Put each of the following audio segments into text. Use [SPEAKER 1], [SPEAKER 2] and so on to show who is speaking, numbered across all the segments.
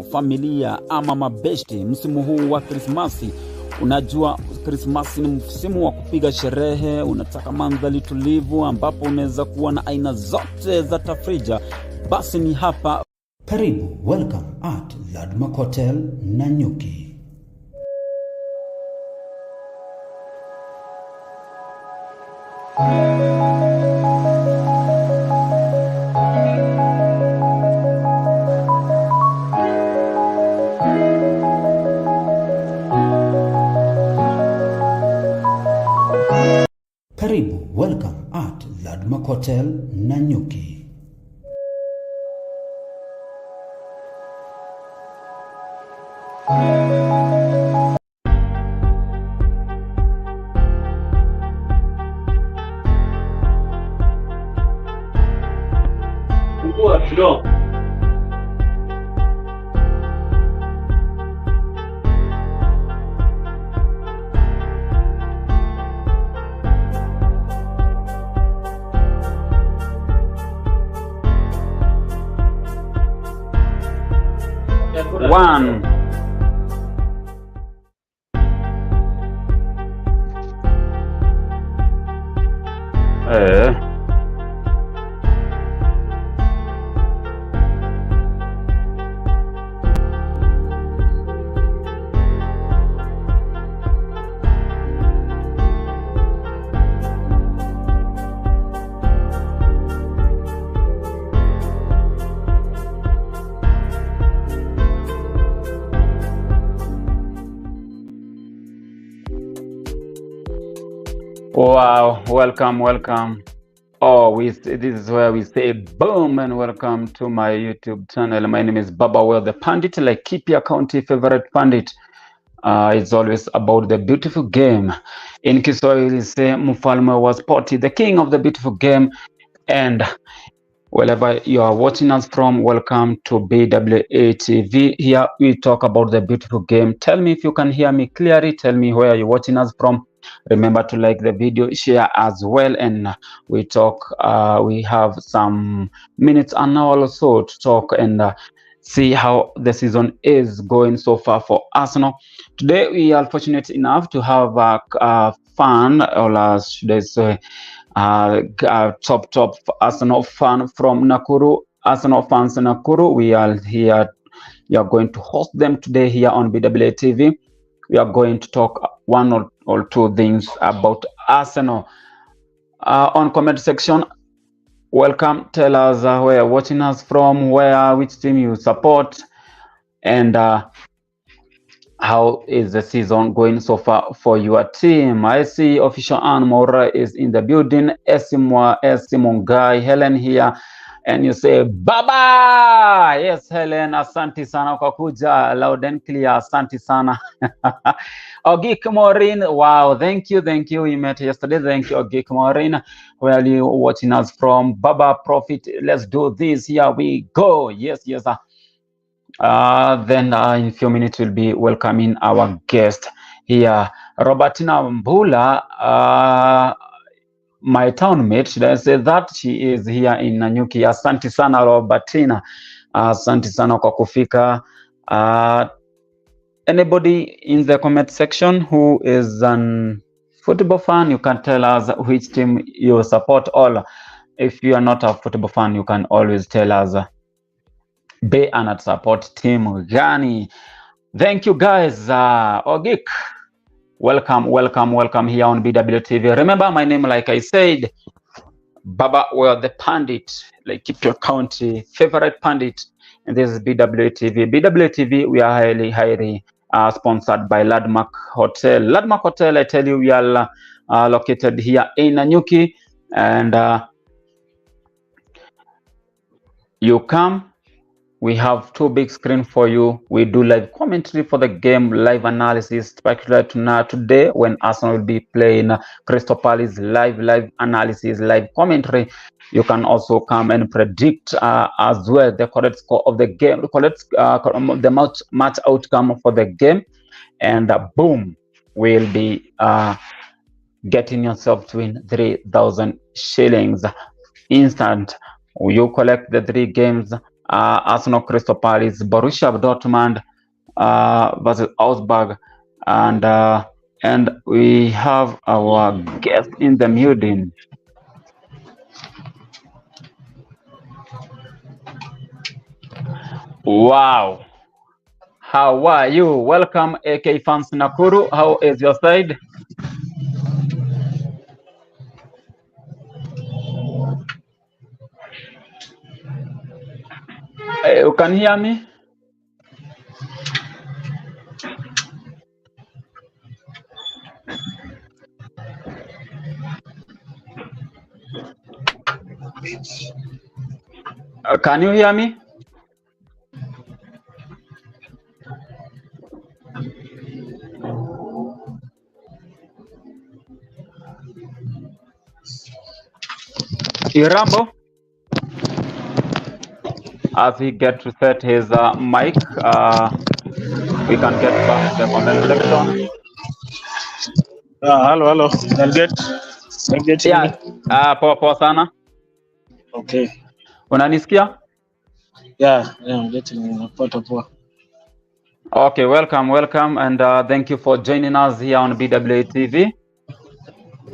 [SPEAKER 1] familia ama mabeshte. Msimu huu wa Krismasi, unajua Krismasi ni msimu wa kupiga sherehe. Unataka mandhari tulivu ambapo unaweza kuwa na aina zote za tafrija, basi ni hapa.
[SPEAKER 2] Karibu, welcome at Landmark Hotel Nanyuki. Karibu, welcome at Landmark Hotel Nanyuki.
[SPEAKER 1] One. Wow, welcome. This is where we say boom and welcome to my YouTube channel. My name is Baba the Pandit, like keep your county favorite pandit. It's always about the beautiful game. In Kiswahili say mfalme wa spoti, the king of the beautiful game. And wherever you are watching us from, welcome to BWA TV. Here we talk about the beautiful game. Tell me if you can hear me clearly. Tell me where you're watching us from. Remember to like the video, share as well, and we talk. We have some minutes and now also to talk and see how the season is going so far for Arsenal. Today we are fortunate enough to have a fan, or should I say top Arsenal fan from Nakuru. Arsenal fans in Nakuru, we are here. We are going to host them today here on BWA TV. We are going to talk one or two things about Arsenal. On comment section, welcome. Tell us where you're watching us from, which team you support, and how is the season going so far for your team. I see official Ann Mora is in the building. Mungai, Helen here. And you say, Baba! Yes, Helen, asante sana kwa kuja, loud and clear, asante sana. Ogik Maureen, wow, thank you, we met yesterday, thank you, Ogik Maureen. Where are you watching us from? Baba Prophet, let's do this, here we go, yes. Then in a few minutes we'll be welcoming our guest here, Robertina Mbula, my townmate, should I say that? She is here in Nanyuki. Asante sana Robertina, asante sana kwa kufika. Anybody in the comment section who is an football fan, you can tell us which team you support. All, if you are not a football fan, you can always tell us be and support team gani. Thank you guys. Ogik, welcome here on BWA TV. Remember my name, like I said, Baba the Pandit, like keep your county favorite pandit. And this is BWA TV. BWA TV, we are highly sponsored by Landmark Hotel. Landmark Hotel, I tell you, we are located here in Nanyuki, and you come. We have two big screens for you. We do live commentary for the game, live analysis, particularly today when Arsenal will be playing Crystal Palace, live analysis, live commentary. You can also come and predict as well the correct score of the game, the match outcome for the game, and boom, we'll be getting yourself to win 3,000 shillings instant. You collect the 3 games, Arsenal, Crystal Palace, Borussia Dortmund versus Augsburg, and we have our guest in the building. Wow. How are you? Welcome, AK fans Nakuru. How is your side? You can hear me? Can you hear me? Irambo, as he gets to set his mic, we can get back to the comment section.
[SPEAKER 3] Hello. I'll get
[SPEAKER 1] Yeah, poa sana.
[SPEAKER 3] Okay.
[SPEAKER 1] Unanisikia?
[SPEAKER 3] Yeah, I'm getting poa.
[SPEAKER 1] Okay, welcome, and thank you for joining us here on BWA TV.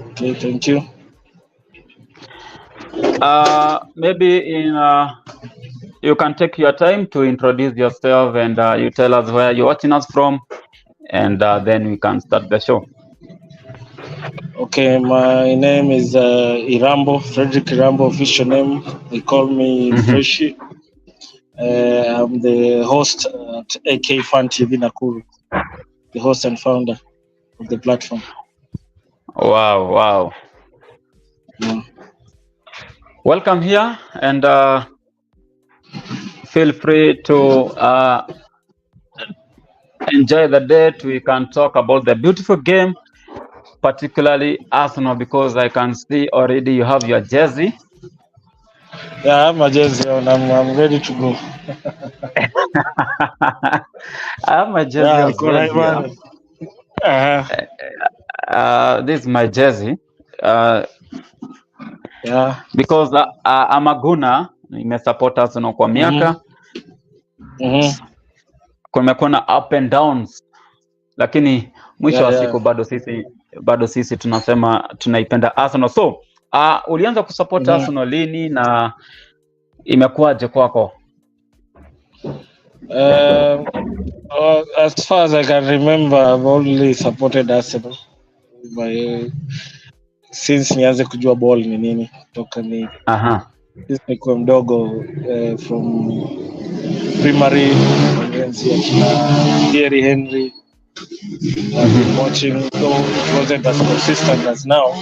[SPEAKER 3] Okay, thank you.
[SPEAKER 1] Maybe you can take your time to introduce yourself, and you tell us where you're watching us from, and then we can start the show.
[SPEAKER 3] Okay, my name is Irambo, Frederick Irambo, official name. They call me Freshie. I'm the host at AK Fan TV Nakuru, the host and founder of the platform.
[SPEAKER 1] Wow.
[SPEAKER 3] Yeah.
[SPEAKER 1] Welcome here, and feel free to enjoy the date. We can talk about the beautiful game, particularly Arsenal, because I can see already you have your jersey.
[SPEAKER 3] Yeah, I have my jersey on. I'm ready to go.
[SPEAKER 1] I have my jersey as well here. This is my jersey.
[SPEAKER 3] Yeah.
[SPEAKER 1] Because I'm a Guna, nimesupport Arsenal kwa miaka. Kumekuwa na up and downs, lakini mwisho wa siku bado sisi tunasema tunaipenda Arsenal. So ulianza kusupport Arsenal lini na imekuwaje kwako?
[SPEAKER 3] As far as I can remember, I've only supported Arsenal since nianze kujua ball ni nini toka ni nikuwa mdogo, from primary, Thierry Henry. I've been watching, though it wasn't as consistent as now,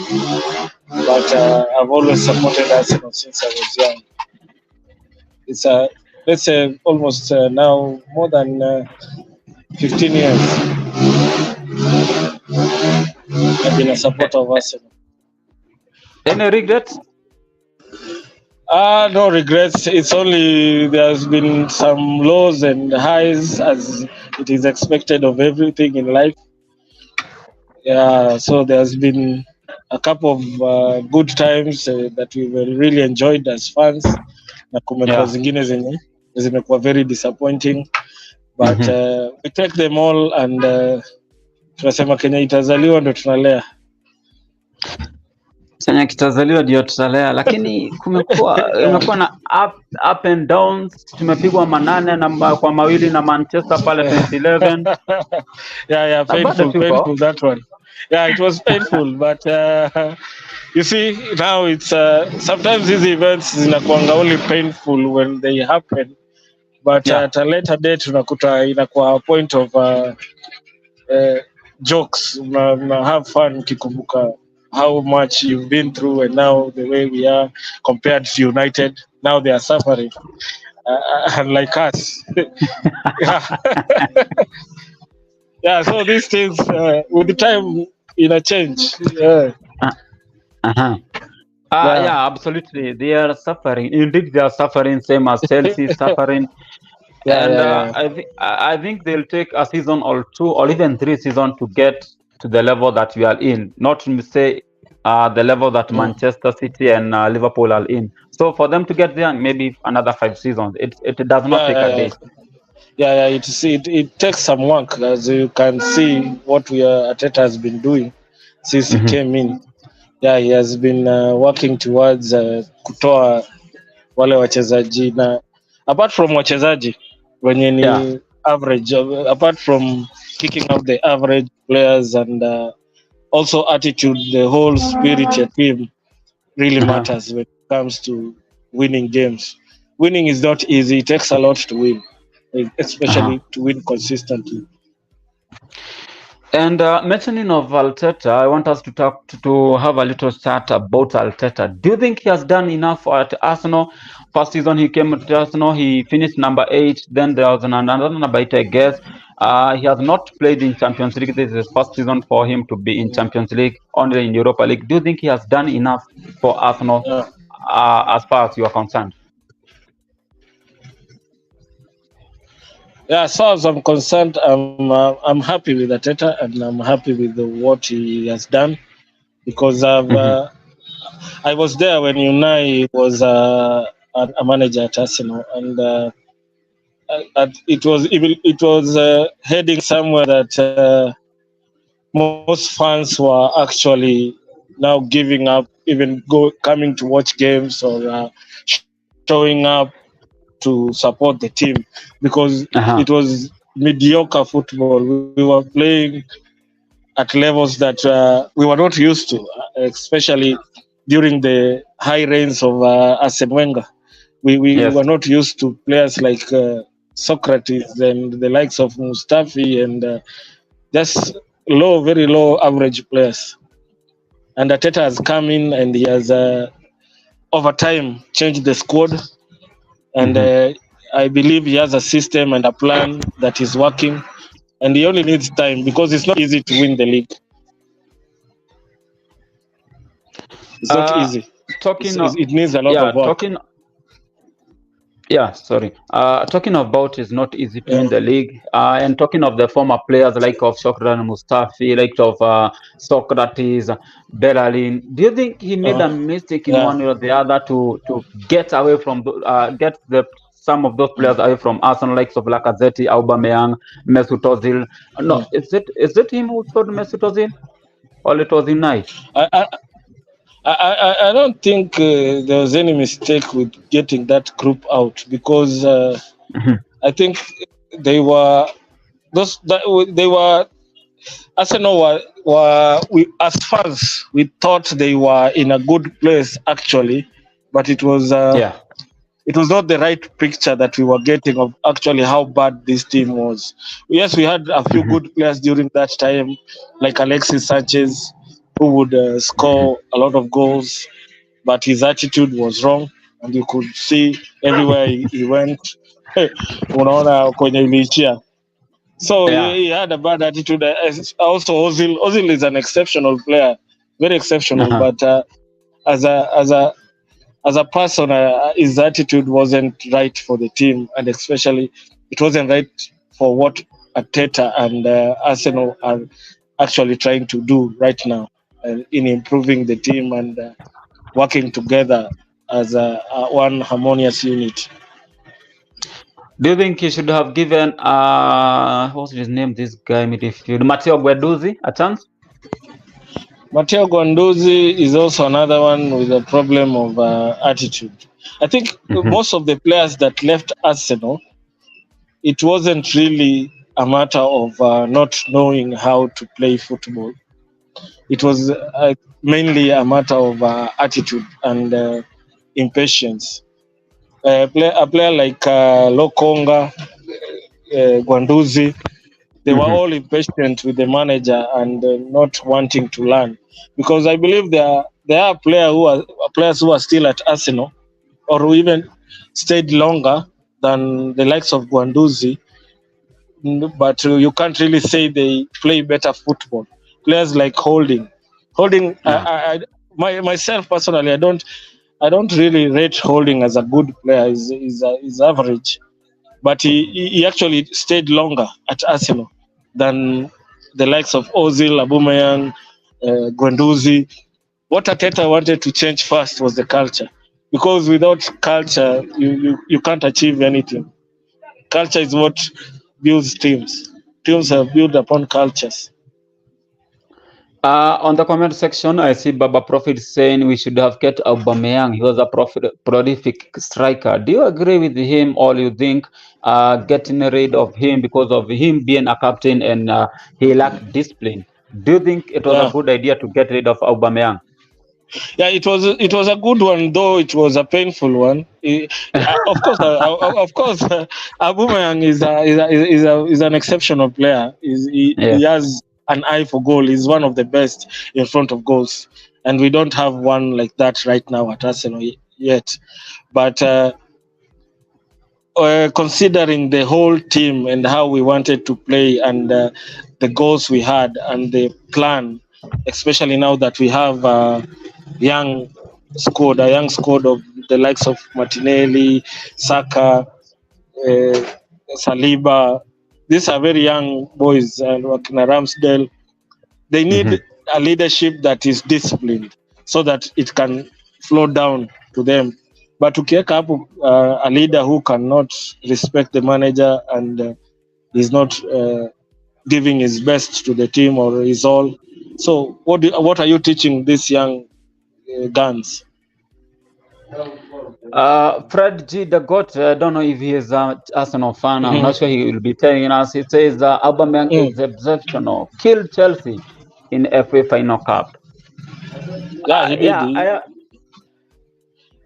[SPEAKER 3] but I've always supported Arsenal since I was young. It's let's say almost now more than 15 years I've been a supporter of Arsenal.
[SPEAKER 1] Any regrets?
[SPEAKER 3] No regrets. It's only there's been some lows and highs, as it is expected of everything in life. Yeah, so there's been a couple of good times that we really enjoyed as fans. Na kumekuwa zingine zenye zimekuwa very disappointing, but we take them all, and tunasema Kenya itazaliwa ndo tunalea.
[SPEAKER 1] Kenya kitazaliwa ndio tutalea, lakini imekuwa na up and downs. Tumepigwa 8-2 na Manchester pale 2011.
[SPEAKER 3] Yeah, painful that one. Yeah, it was painful, but you see now it's sometimes these events zinakuanga only painful when they happen, but at a later date tunakuta inakuwa a point of jokes, na have fun kikumbuka how much you've been through, and now the way we are compared to United. Now they are suffering, like us. Yeah, so these things with the time change.
[SPEAKER 1] Yeah, absolutely. They are suffering. Indeed, they are suffering, same as Chelsea is suffering. I think they'll take a season or 2 or even 3 seasons to get to the level that we are in. Not to say the level that Manchester City and Liverpool are in. So for them to get there, maybe another 5 seasons. It does not take a day.
[SPEAKER 3] It takes some work, as you can see what Arteta has been doing since he came in. Yeah, he has been working towards kutoa wale wachezaji, na apart from wachezaji wenye ni average, apart from kicking out the average players, and also attitude, the whole spirit of team really matters when it comes to winning games. Winning is not easy. It takes a lot to win, especially to win consistently.
[SPEAKER 1] And mentioning of Arteta, I want us to have a little chat about Arteta. Do you think he has done enough at Arsenal? First season he came to Arsenal, he finished number 8. Then there was another number 8, I guess. He has not played in Champions League. This is his first season for him to be in Champions League, only in Europa League. Do you think he has done enough for Arsenal as far as you are concerned?
[SPEAKER 3] Yeah, as far as I'm concerned, I'm happy with Arteta, and I'm happy with what he has done, because I was there when Unai was a manager at Arsenal, and it was heading somewhere that most fans were actually now giving up, even coming to watch games, or showing up to support the team, because it was mediocre football. We were playing at levels that we were not used to, especially during the high reigns of Arsene Wenger. We were not used to players like Socrates and the likes of Mustafi, and just very low average players. And Arteta has come in, and he has over time changed the squad, and I believe he has a system and a plan that is working, and he only needs time, because it's not easy to win the league. It's not easy. It needs a lot of work.
[SPEAKER 1] Talking about it's not easy to win the league. And talking of the former players like of Shokran Mustafi, like of Socrates, Bellerin, do you think he made a mistake in one way or the other to get away from some of those players away from Arsenal, like of Lacazette, Aubameyang, Mesut Ozil? No, is it him who sold Mesut Ozil, or it was Unai?
[SPEAKER 3] I don't think there was any mistake with getting that group out, because I think they were Arsenal as fans, we thought they were in a good place actually, but it was it was not the right picture that we were getting of actually how bad this team was. Yes, we had a few good players during that time, like Alexis Sanchez, who would score a lot of goals, but his attitude was wrong, and you could see everywhere he went. Unaona kwenye iliishia. So he had a bad attitude. Also, Ozil is an exceptional player, very exceptional. But as a person, his attitude wasn't right for the team, and especially it wasn't right for what Arteta and Arsenal are actually trying to do right now in improving the team and working together as one harmonious unit.
[SPEAKER 1] Do you think he should have given what's his name? This guy midfield, Matteo Guendouzi, a chance?
[SPEAKER 3] Matteo Guendouzi is also another one with a problem of attitude. I think most of the players that left Arsenal, it wasn't really a matter of not knowing how to play football. It was mainly a matter of attitude and impatience. A player like Lokonga, Guendouzi, they were all impatient with the manager and not wanting to learn, because I believe there are players who are still at Arsenal, or who even stayed longer than the likes of Guendouzi, but you can't really say they play better football. Players like Holding, myself personally, I don't really rate Holding as a good player. He's average, but he actually stayed longer at Arsenal than the likes of Ozil, Aubameyang, Guendouzi. what Arteta wanted to change first was the culture, because without culture, you can't achieve anything. Culture is what builds teams. Teams are built upon cultures.
[SPEAKER 1] On the comment section, I see Baba Prophet saying we should have kept Aubameyang. He was a prolific striker. Do you agree with him, or you think getting rid of him because of him being a captain and he lacked discipline? Do you think it was a
[SPEAKER 3] Yeah,
[SPEAKER 1] good idea to get rid of Aubameyang?
[SPEAKER 3] yeah. It was a good one, though it was a painful one. Of course, Aubameyang is an exceptional player. He
[SPEAKER 1] Yes.
[SPEAKER 3] has an eye for goal. He's one of the best in front of goals, and we don't have one like that right now at Arsenal yet. But considering the whole team and how we wanted to play, and the goals we had and the plan, especially now that we have a young squad of the likes of Martinelli, Saka, Saliba. These are very young boys, and Ramsdale. They need a leadership that is disciplined so that it can flow down to them. But to kick up a leader who cannot respect the manager and is not giving his best to the team or his all. So what are you teaching these young guns?
[SPEAKER 1] Fred G. the GOAT, I don't know if he is an Arsenal fan. I'm not sure he will be telling us. He says Aubameyang is exceptional. Killed Chelsea in FA Final Cup.
[SPEAKER 3] Yeah, he did.
[SPEAKER 1] Yeah,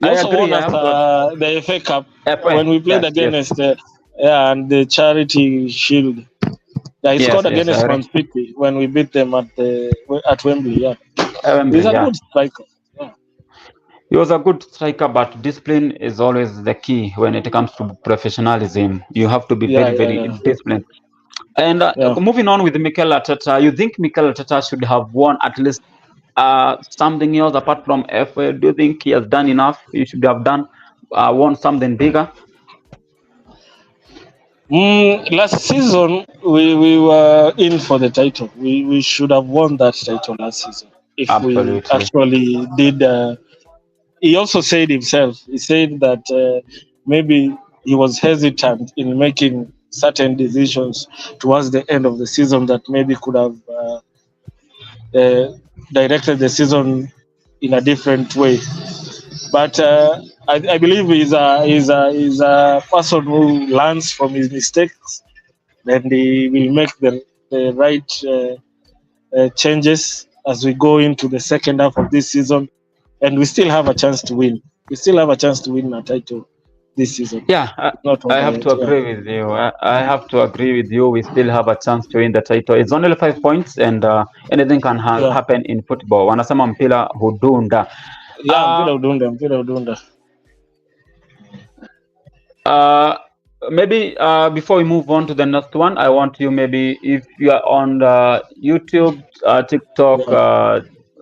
[SPEAKER 3] He
[SPEAKER 1] I
[SPEAKER 3] also
[SPEAKER 1] agree.
[SPEAKER 3] won
[SPEAKER 1] I
[SPEAKER 3] us
[SPEAKER 1] have got
[SPEAKER 3] the FA Cup
[SPEAKER 1] FA.
[SPEAKER 3] when we played
[SPEAKER 1] Yes,
[SPEAKER 3] against and the Charity Shield. Yeah, he scored
[SPEAKER 1] yes,
[SPEAKER 3] against Man City when we beat them at Wembley. Yeah, he's a good striker. Yeah.
[SPEAKER 1] He was a good striker, but discipline is always the key when it comes to professionalism. You have to be very disciplined. And moving on with Mikel Arteta, you think Mikel Arteta should have won at least something else apart from FA? Do you think he has done enough? He should have won something bigger?
[SPEAKER 3] Last season we were in for the title. We should have won that title last season if
[SPEAKER 1] Absolutely.
[SPEAKER 3] we actually did. He also said himself. He said that maybe he was hesitant in making certain decisions towards the end of the season that maybe could have directed the season in a different way. But I believe he's a person who learns from his mistakes, and he will make the right changes as we go into the second half of this season, and we still have a chance to win. We still have a chance to win a title this season.
[SPEAKER 1] Yeah, I have to agree with you. I have to agree with you. We still have a chance to win the title. It's only 5 points, and anything can happen in football. Wanasema mpira hudunda.
[SPEAKER 3] Yeah, mpira hudunda.
[SPEAKER 1] Maybe before we move on to the next one, I want you, maybe if you are on YouTube, TikTok,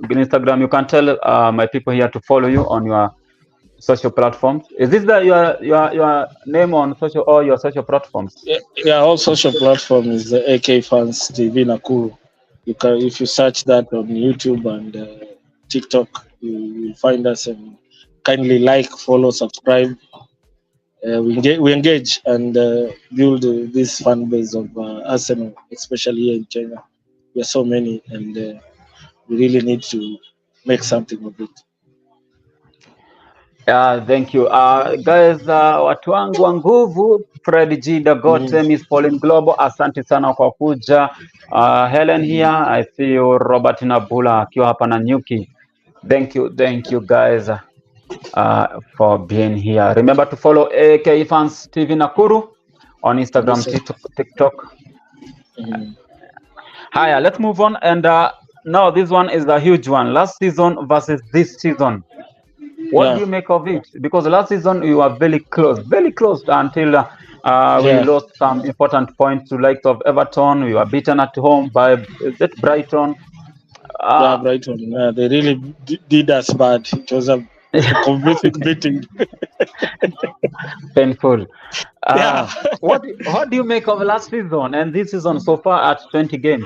[SPEAKER 1] Instagram, you can tell my people here to follow you on your social platforms. Is this your name on social, or your social platforms?
[SPEAKER 3] Yeah, all social platforms is the AK Fans TV Nakuru. If you search that on YouTube and TikTok, you will find us, and kindly like, follow, subscribe. We engage and build this fan base of Arsenal, especially here in Kenya. We are so many, and we really need to make something of it.
[SPEAKER 1] Thank you. Guys, watu wangu wa nguvu, Fred G the GOAT, Miss Pauline Global, asante sana kwa kuja. Helen here, I see you. Robert Nabula akiwa hapa na Nyuki. Thank you guys for being here. Remember to follow AK Fans TV Nakuru on Instagram, TikTok. Hiya, let's move on. And now this one is a huge one. Last season versus this season. What do you make of it? Because last season we were very close until we lost some important points to likes of Everton. We were beaten at home by Brighton.
[SPEAKER 3] Brighton. They really did us bad. It was a complete beating.
[SPEAKER 1] Painful. What do you make of last season and this season so far at 20 games?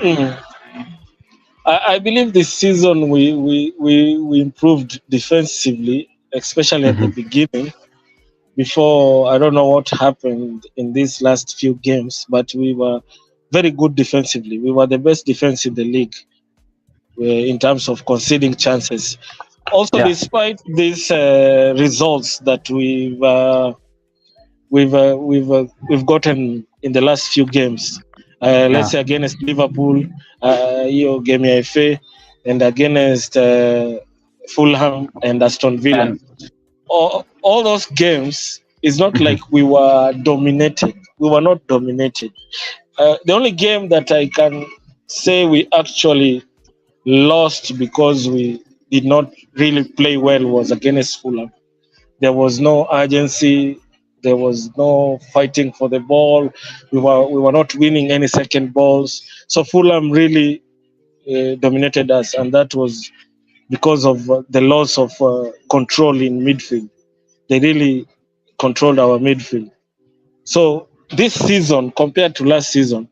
[SPEAKER 3] I believe this season we improved defensively, especially at the beginning. Before, I don't know what happened in these last few games, but we were very good defensively. We were the best defense in the league in terms of conceding chances. Also,
[SPEAKER 1] Yeah,
[SPEAKER 3] despite these results that we've gotten in the last few games, let's
[SPEAKER 1] yeah,
[SPEAKER 3] say against Liverpool, game FA, and against Fulham and Aston Villa.
[SPEAKER 1] and
[SPEAKER 3] All those games, it's not like we were dominated. We were not dominated. The only game that I can say we actually lost because we did not really play well was against Fulham. There was no urgency. There was no fighting for the ball. We were not winning any second balls. So Fulham really dominated us, and that was because of the loss of control in midfield. They really controlled our midfield. So this season, compared to last season,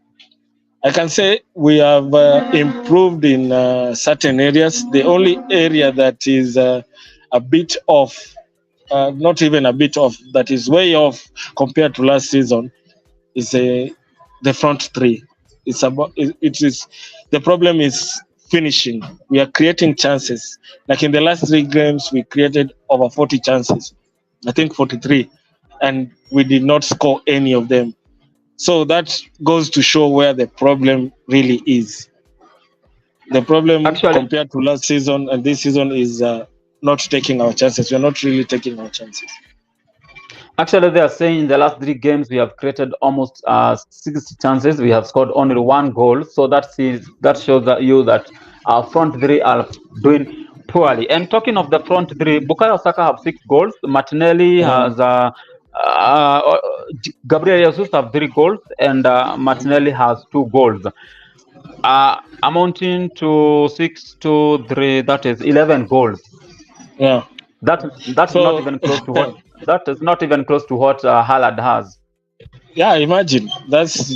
[SPEAKER 3] I can say we have improved in certain areas. The only area that is a bit off, not even a bit off, that is way off compared to last season, is the front three. It is the problem is finishing. We are creating chances. Like in the last three games, we created over 40 chances. I think 43, and we did not score any of them. So that goes to show where the problem really is. The problem
[SPEAKER 1] actually,
[SPEAKER 3] compared to last season and this season is not taking our chances. We're not really taking our chances.
[SPEAKER 1] Actually, they are saying in the last 3 games we have created almost 60 chances. We have scored only 1 goal. So that shows that our front three are doing poorly. And talking of the front three, Bukayo Saka have 6 goals. Martinelli has Gabriel Jesus have 3 goals, and Martinelli has 2 goals. Amounting to 6 to 3, that is 11 goals.
[SPEAKER 3] Yeah.
[SPEAKER 1] That's
[SPEAKER 3] So
[SPEAKER 1] not even close to what Haaland has.
[SPEAKER 3] yeah, imagine that's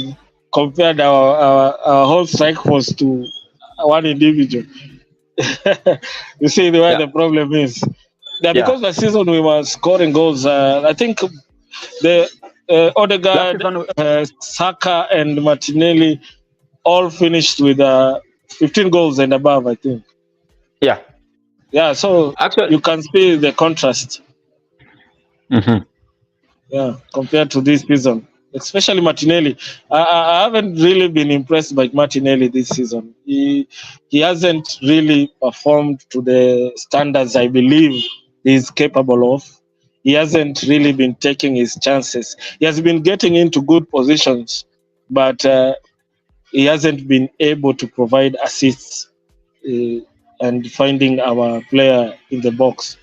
[SPEAKER 3] compared our whole strike force to one individual. You see where
[SPEAKER 1] Yeah,
[SPEAKER 3] the problem is. Yeah,
[SPEAKER 1] yeah.
[SPEAKER 3] because last season we were scoring goals. I think the
[SPEAKER 1] Last
[SPEAKER 3] Odegaard,
[SPEAKER 1] season,
[SPEAKER 3] Saka, and Martinelli all finished with 15 goals and above, I think.
[SPEAKER 1] yeah.
[SPEAKER 3] Yeah, so
[SPEAKER 1] Actually,
[SPEAKER 3] you can see the contrast.
[SPEAKER 1] mhm.
[SPEAKER 3] Yeah, compared to this season, especially Martinelli. I haven't really been impressed by Martinelli this season. He hasn't really performed to the standards I believe he's capable of. He hasn't really been taking his chances. He has been getting into good positions, but he hasn't been able to provide assists uh, and finding our player in the box.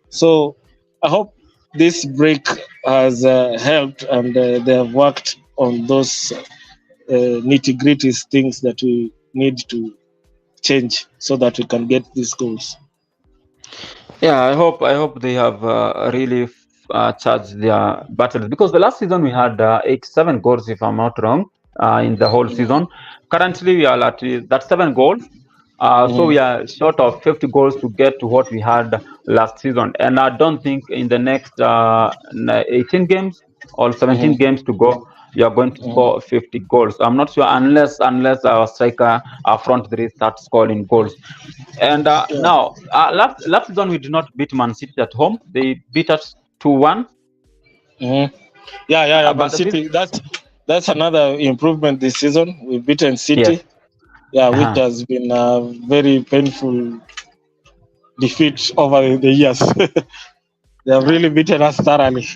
[SPEAKER 3] So I hope this break has helped, and they have worked on those nitty gritty things that we need to change so that we can get these goals.
[SPEAKER 1] Yeah, I hope they have really charged their battles, because the last season we had 87 goals, if I'm not wrong, in the whole season. Currently, we are at that 7 goals. So we are short of 50 goals to get to what we had last season. And I don't think in the next 18 games or 17 games to go, you are going to score 50 goals. I'm not sure, unless our striker, our front three, start scoring goals. And
[SPEAKER 3] Yeah.
[SPEAKER 1] now, last season we did not beat Man City at home. They beat us 2-1.
[SPEAKER 3] Mhm. Yeah. Man
[SPEAKER 1] But this,
[SPEAKER 3] City, that's another improvement this season. We've beaten
[SPEAKER 1] yes,
[SPEAKER 3] City, yeah, which
[SPEAKER 1] uh-huh.
[SPEAKER 3] has been a very painful defeat over the years. They have really beaten us thoroughly.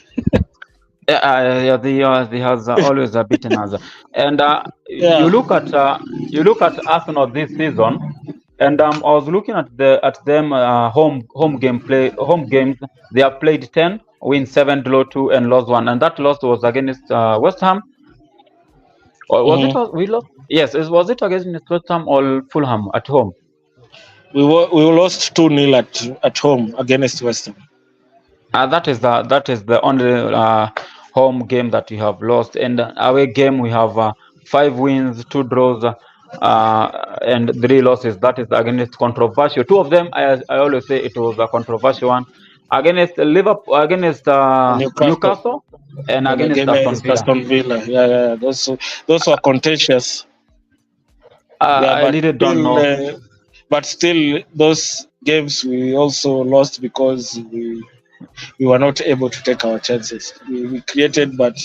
[SPEAKER 1] Yeah, they has always beaten us. And
[SPEAKER 3] Yeah.
[SPEAKER 1] you look at Arsenal this season, and I was looking at them home games. They have played 10, win 7, draw 2, and lost 1. And that loss was against West Ham. Or was it
[SPEAKER 3] Mhm.
[SPEAKER 1] we lost? Yes, was it against West Ham or Fulham at home?
[SPEAKER 3] We lost 2-0 at home against West Ham.
[SPEAKER 1] That is the only home game that we have lost. And away game we have 5 wins, 2 draws, and 3 losses. That is against controversial. Two of them, I always say it was a controversial one against Liverpool, against Newcastle, and against Aston Villa.
[SPEAKER 3] Aston Villa. Yeah. Those were contentious.
[SPEAKER 1] I really don't know.
[SPEAKER 3] But still, those games we also lost because we were not able to take our chances. We created, but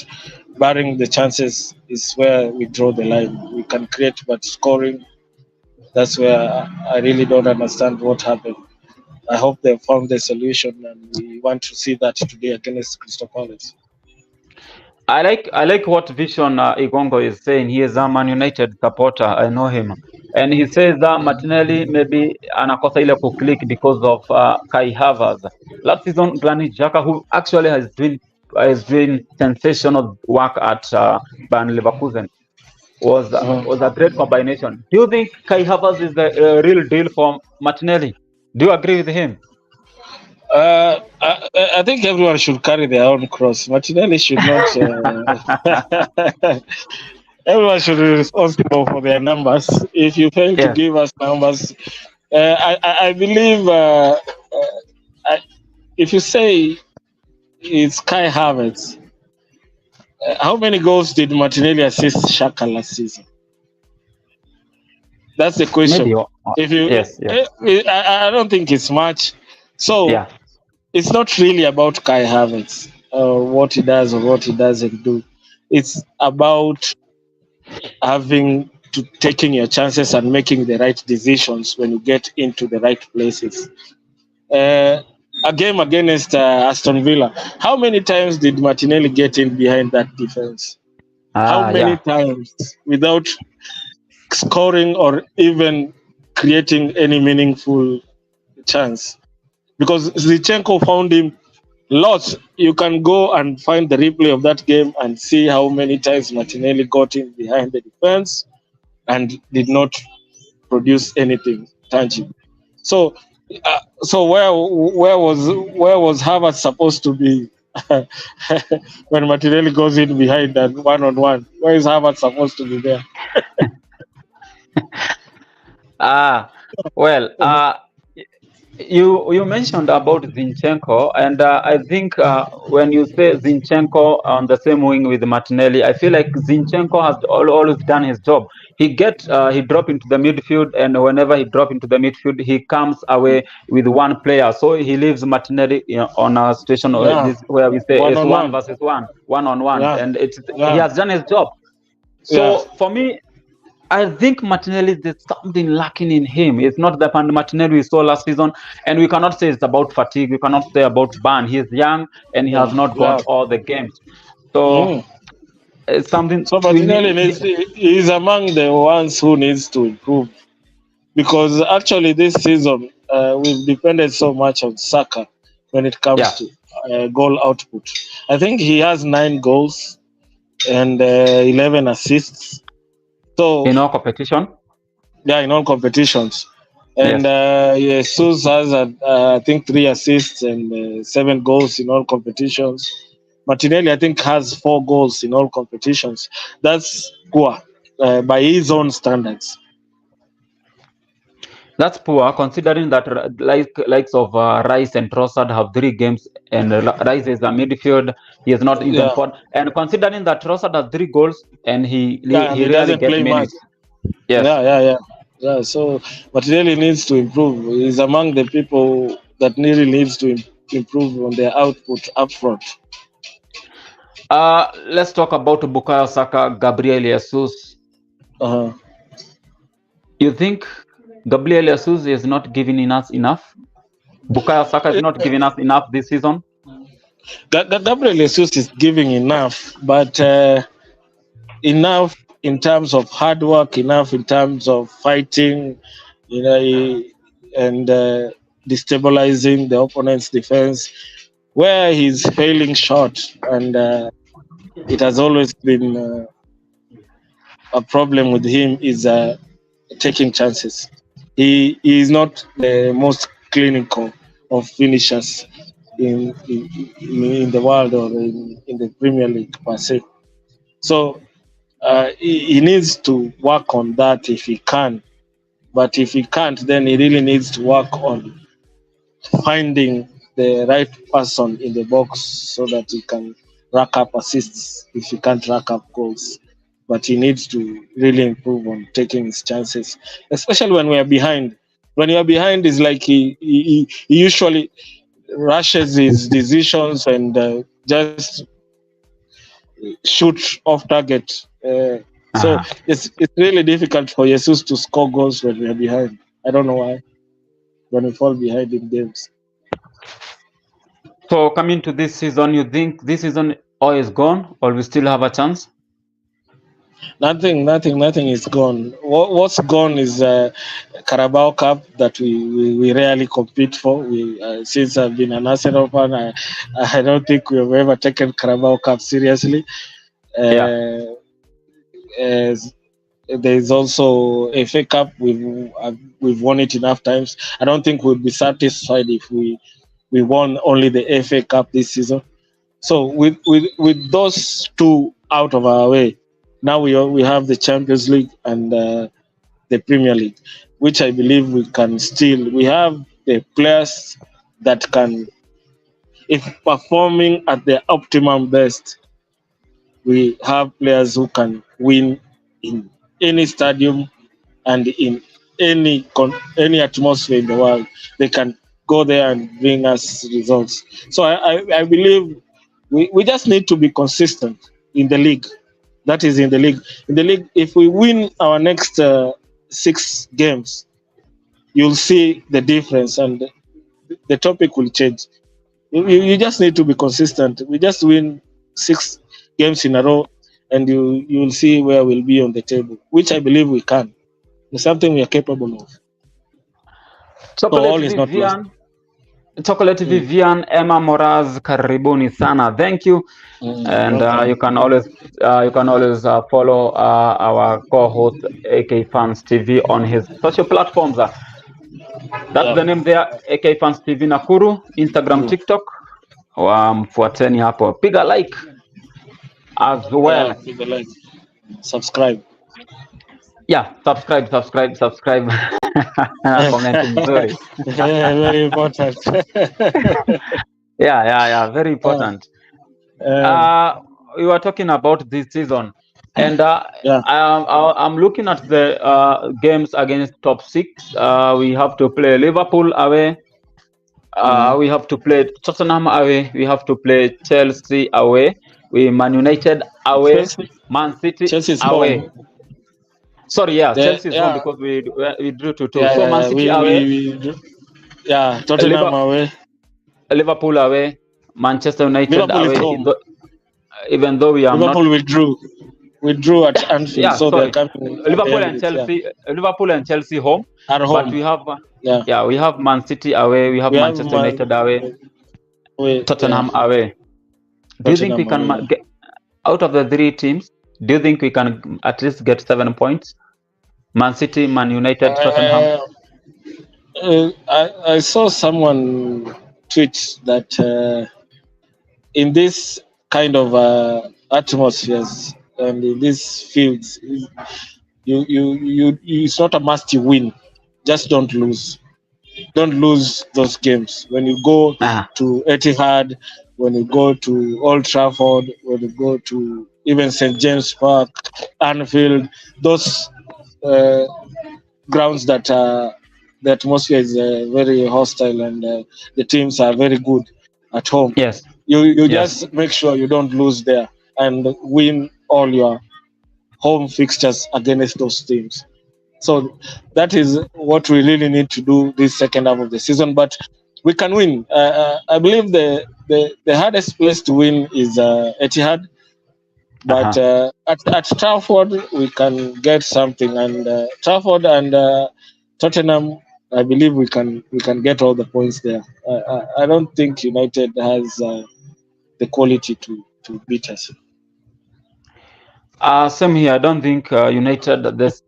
[SPEAKER 3] barring the chances is where we draw the line. We can create, but scoring, that's where I really don't understand what happened. I hope they found the solution, and we want to see that today against Crystal Palace.
[SPEAKER 1] I like what Vision Igongo is saying. He is a Man United supporter. I know him, and he says that Martinelli maybe anakosa ile kuclick because of Kai Havertz. Last season, Granit Xhaka, who actually has doing sensational work at Bayer Leverkusen, was a great combination. Do you think Kai Havertz is the real deal for Martinelli? Do you agree with him?
[SPEAKER 3] I think everyone should carry their own cross. Martinelli should not. Everyone should be responsible for their numbers. If you fail to give us numbers, I believe if you say it's Kai Havertz, how many goals did Martinelli assist Xhaka last season? That's the question.
[SPEAKER 1] Maybe,
[SPEAKER 3] if you, I don't think it's much. So it's not really about Kai Havertz, what he does or what he doesn't do. It's about taking your chances and making the right decisions when you get into the right places. A game against Aston Villa, how many times did Martinelli get in behind that defense? How many times without scoring or even creating any meaningful chance? Because Zinchenko found him lots. You can go and find the replay of that game and see how many times Martinelli got in behind the defense and did not produce anything tangible. So where was Havertz supposed to be when Martinelli goes in behind and 1-on-1? Where is Havertz supposed to be there?
[SPEAKER 1] You mentioned about Zinchenko, and I think when you say Zinchenko on the same wing with Martinelli, I feel like Zinchenko has always done his job. He drop into the midfield, and whenever he drop into the midfield, he comes away with one player. So he leaves Martinelli on a situation where we say it's 1 versus 1, 1-on-1, and he has done his job. So for me, I think Martinelli, there's something lacking in him. It's not the Martinelli we saw last season, and we cannot say it's about fatigue. We cannot say about ban. He is young and he has not got all the games. So it's something.
[SPEAKER 3] So Martinelli is among the ones who needs to improve, because actually this season we've depended so much on Saka when it comes to goal output. I think he has 9 goals and 11 assists. So
[SPEAKER 1] in all competition?
[SPEAKER 3] Yeah, in all competitions. And Jesus has, I think, 3 assists and 7 goals in all competitions. Martinelli, I think, has 4 goals in all competitions. That's poor by his own standards.
[SPEAKER 1] That's poor, considering that likes of Rice and Trossard have 3 games, and Rice is a midfield. He is not even fought. And considering that Trossard has 3 goals and he rarely gets minutes.
[SPEAKER 3] Yes. Yeah. So Martinelli needs to improve. He's among the people that really needs to improve on their output up front.
[SPEAKER 1] Let's talk about Bukayo Saka, Gabriel Jesus. You think Gabriel Jesus is not giving us enough? Bukayo Saka is not giving us enough this season?
[SPEAKER 3] Gabriel Jesus is giving enough, but enough in terms of hard work, enough in terms of fighting, and destabilizing the opponent's defense. Where he's failing short, and it has always been a problem with him, is taking chances. He is not the most clinical of finishers in the world or in the Premier League per se. So he needs to work on that if he can. But if he can't, then he really needs to work on finding the right person in the box so that he can rack up assists if he can't rack up goals. But he needs to really improve on taking his chances, especially when we are behind. When you are behind, is like he usually rushes his decisions and just shoot off target. So it's really difficult for Jesus to score goals when we are behind. I don't know why. When we fall behind in games.
[SPEAKER 1] So coming to this season, you think this season all is gone, or we still have a chance?
[SPEAKER 3] Nothing is gone. What's gone is Carabao Cup that we rarely compete for. Since I've been an Arsenal fan, I don't think we've ever taken Carabao Cup seriously. There is also FA Cup. We've won it enough times. I don't think we'd be satisfied if we won only the FA Cup this season. So with those two out of our way, now we have the Champions League and the Premier League, which I believe we can still. We have the players that can, if performing at their optimum best, we have players who can win in any stadium and in any atmosphere in the world. They can go there and bring us results. So I believe we just need to be consistent in the league. That is in the league. In the league, if we win our next 6 games, you'll see the difference and the topic will change. You just need to be consistent. We just win 6 games in a row and you will see where we'll be on the table, which I believe we can. It's something we are capable of.
[SPEAKER 1] Chocolate Vivian, Emma Moraz, karibuni sana. Thank you. And you can always follow our co-host AK Fans TV on his social platforms. That's the name there, AK Fans TV Nakuru, Instagram, TikTok. Mfuateni hapo. Piga like as well.
[SPEAKER 3] Piga like. Subscribe.
[SPEAKER 1] Yeah, subscribe. Comment mzuri.
[SPEAKER 3] Very important.
[SPEAKER 1] Yeah, very important. We were talking about this season, and I'm looking at the games against top 6. We have to play Liverpool away. We have to play Tottenham away. We have to play Chelsea away. Man United away. Man City away.
[SPEAKER 3] Home.
[SPEAKER 1] Sorry, Chelsea's home because we drew 2-2. So Man City away.
[SPEAKER 3] Tottenham away.
[SPEAKER 1] Liverpool away. Manchester United
[SPEAKER 3] Liverpool
[SPEAKER 1] away. Even though we are
[SPEAKER 3] Liverpool
[SPEAKER 1] not.
[SPEAKER 3] withdrew at Anfield. So they're coming.
[SPEAKER 1] Liverpool and Chelsea home.
[SPEAKER 3] At home.
[SPEAKER 1] But we have we have Man City away. We have Manchester United away. Tottenham away. Do you think we can get out of the 3 teams? Do you think we can at least get 7 points? Man City, Man United, Tottenham.
[SPEAKER 3] I saw someone tweet that in this kind of atmospheres and in these fields, it's not a must you win. Just don't lose. Don't lose those games. When you go to Etihad, when you go to Old Trafford, when you go to even St. James Park, Anfield, those grounds that the atmosphere is very hostile and the teams are very good at home.
[SPEAKER 1] Yes.
[SPEAKER 3] You just make sure you don't lose there and win all your home fixtures against those teams. So that is what we really need to do this second half of the season. But we can win. I believe the hardest place to win is Etihad. But at Trafford, we can get something. And Trafford and Tottenham, I believe we can get all the points there. I don't think United has the quality to beat us.
[SPEAKER 1] Same here. I don't think United this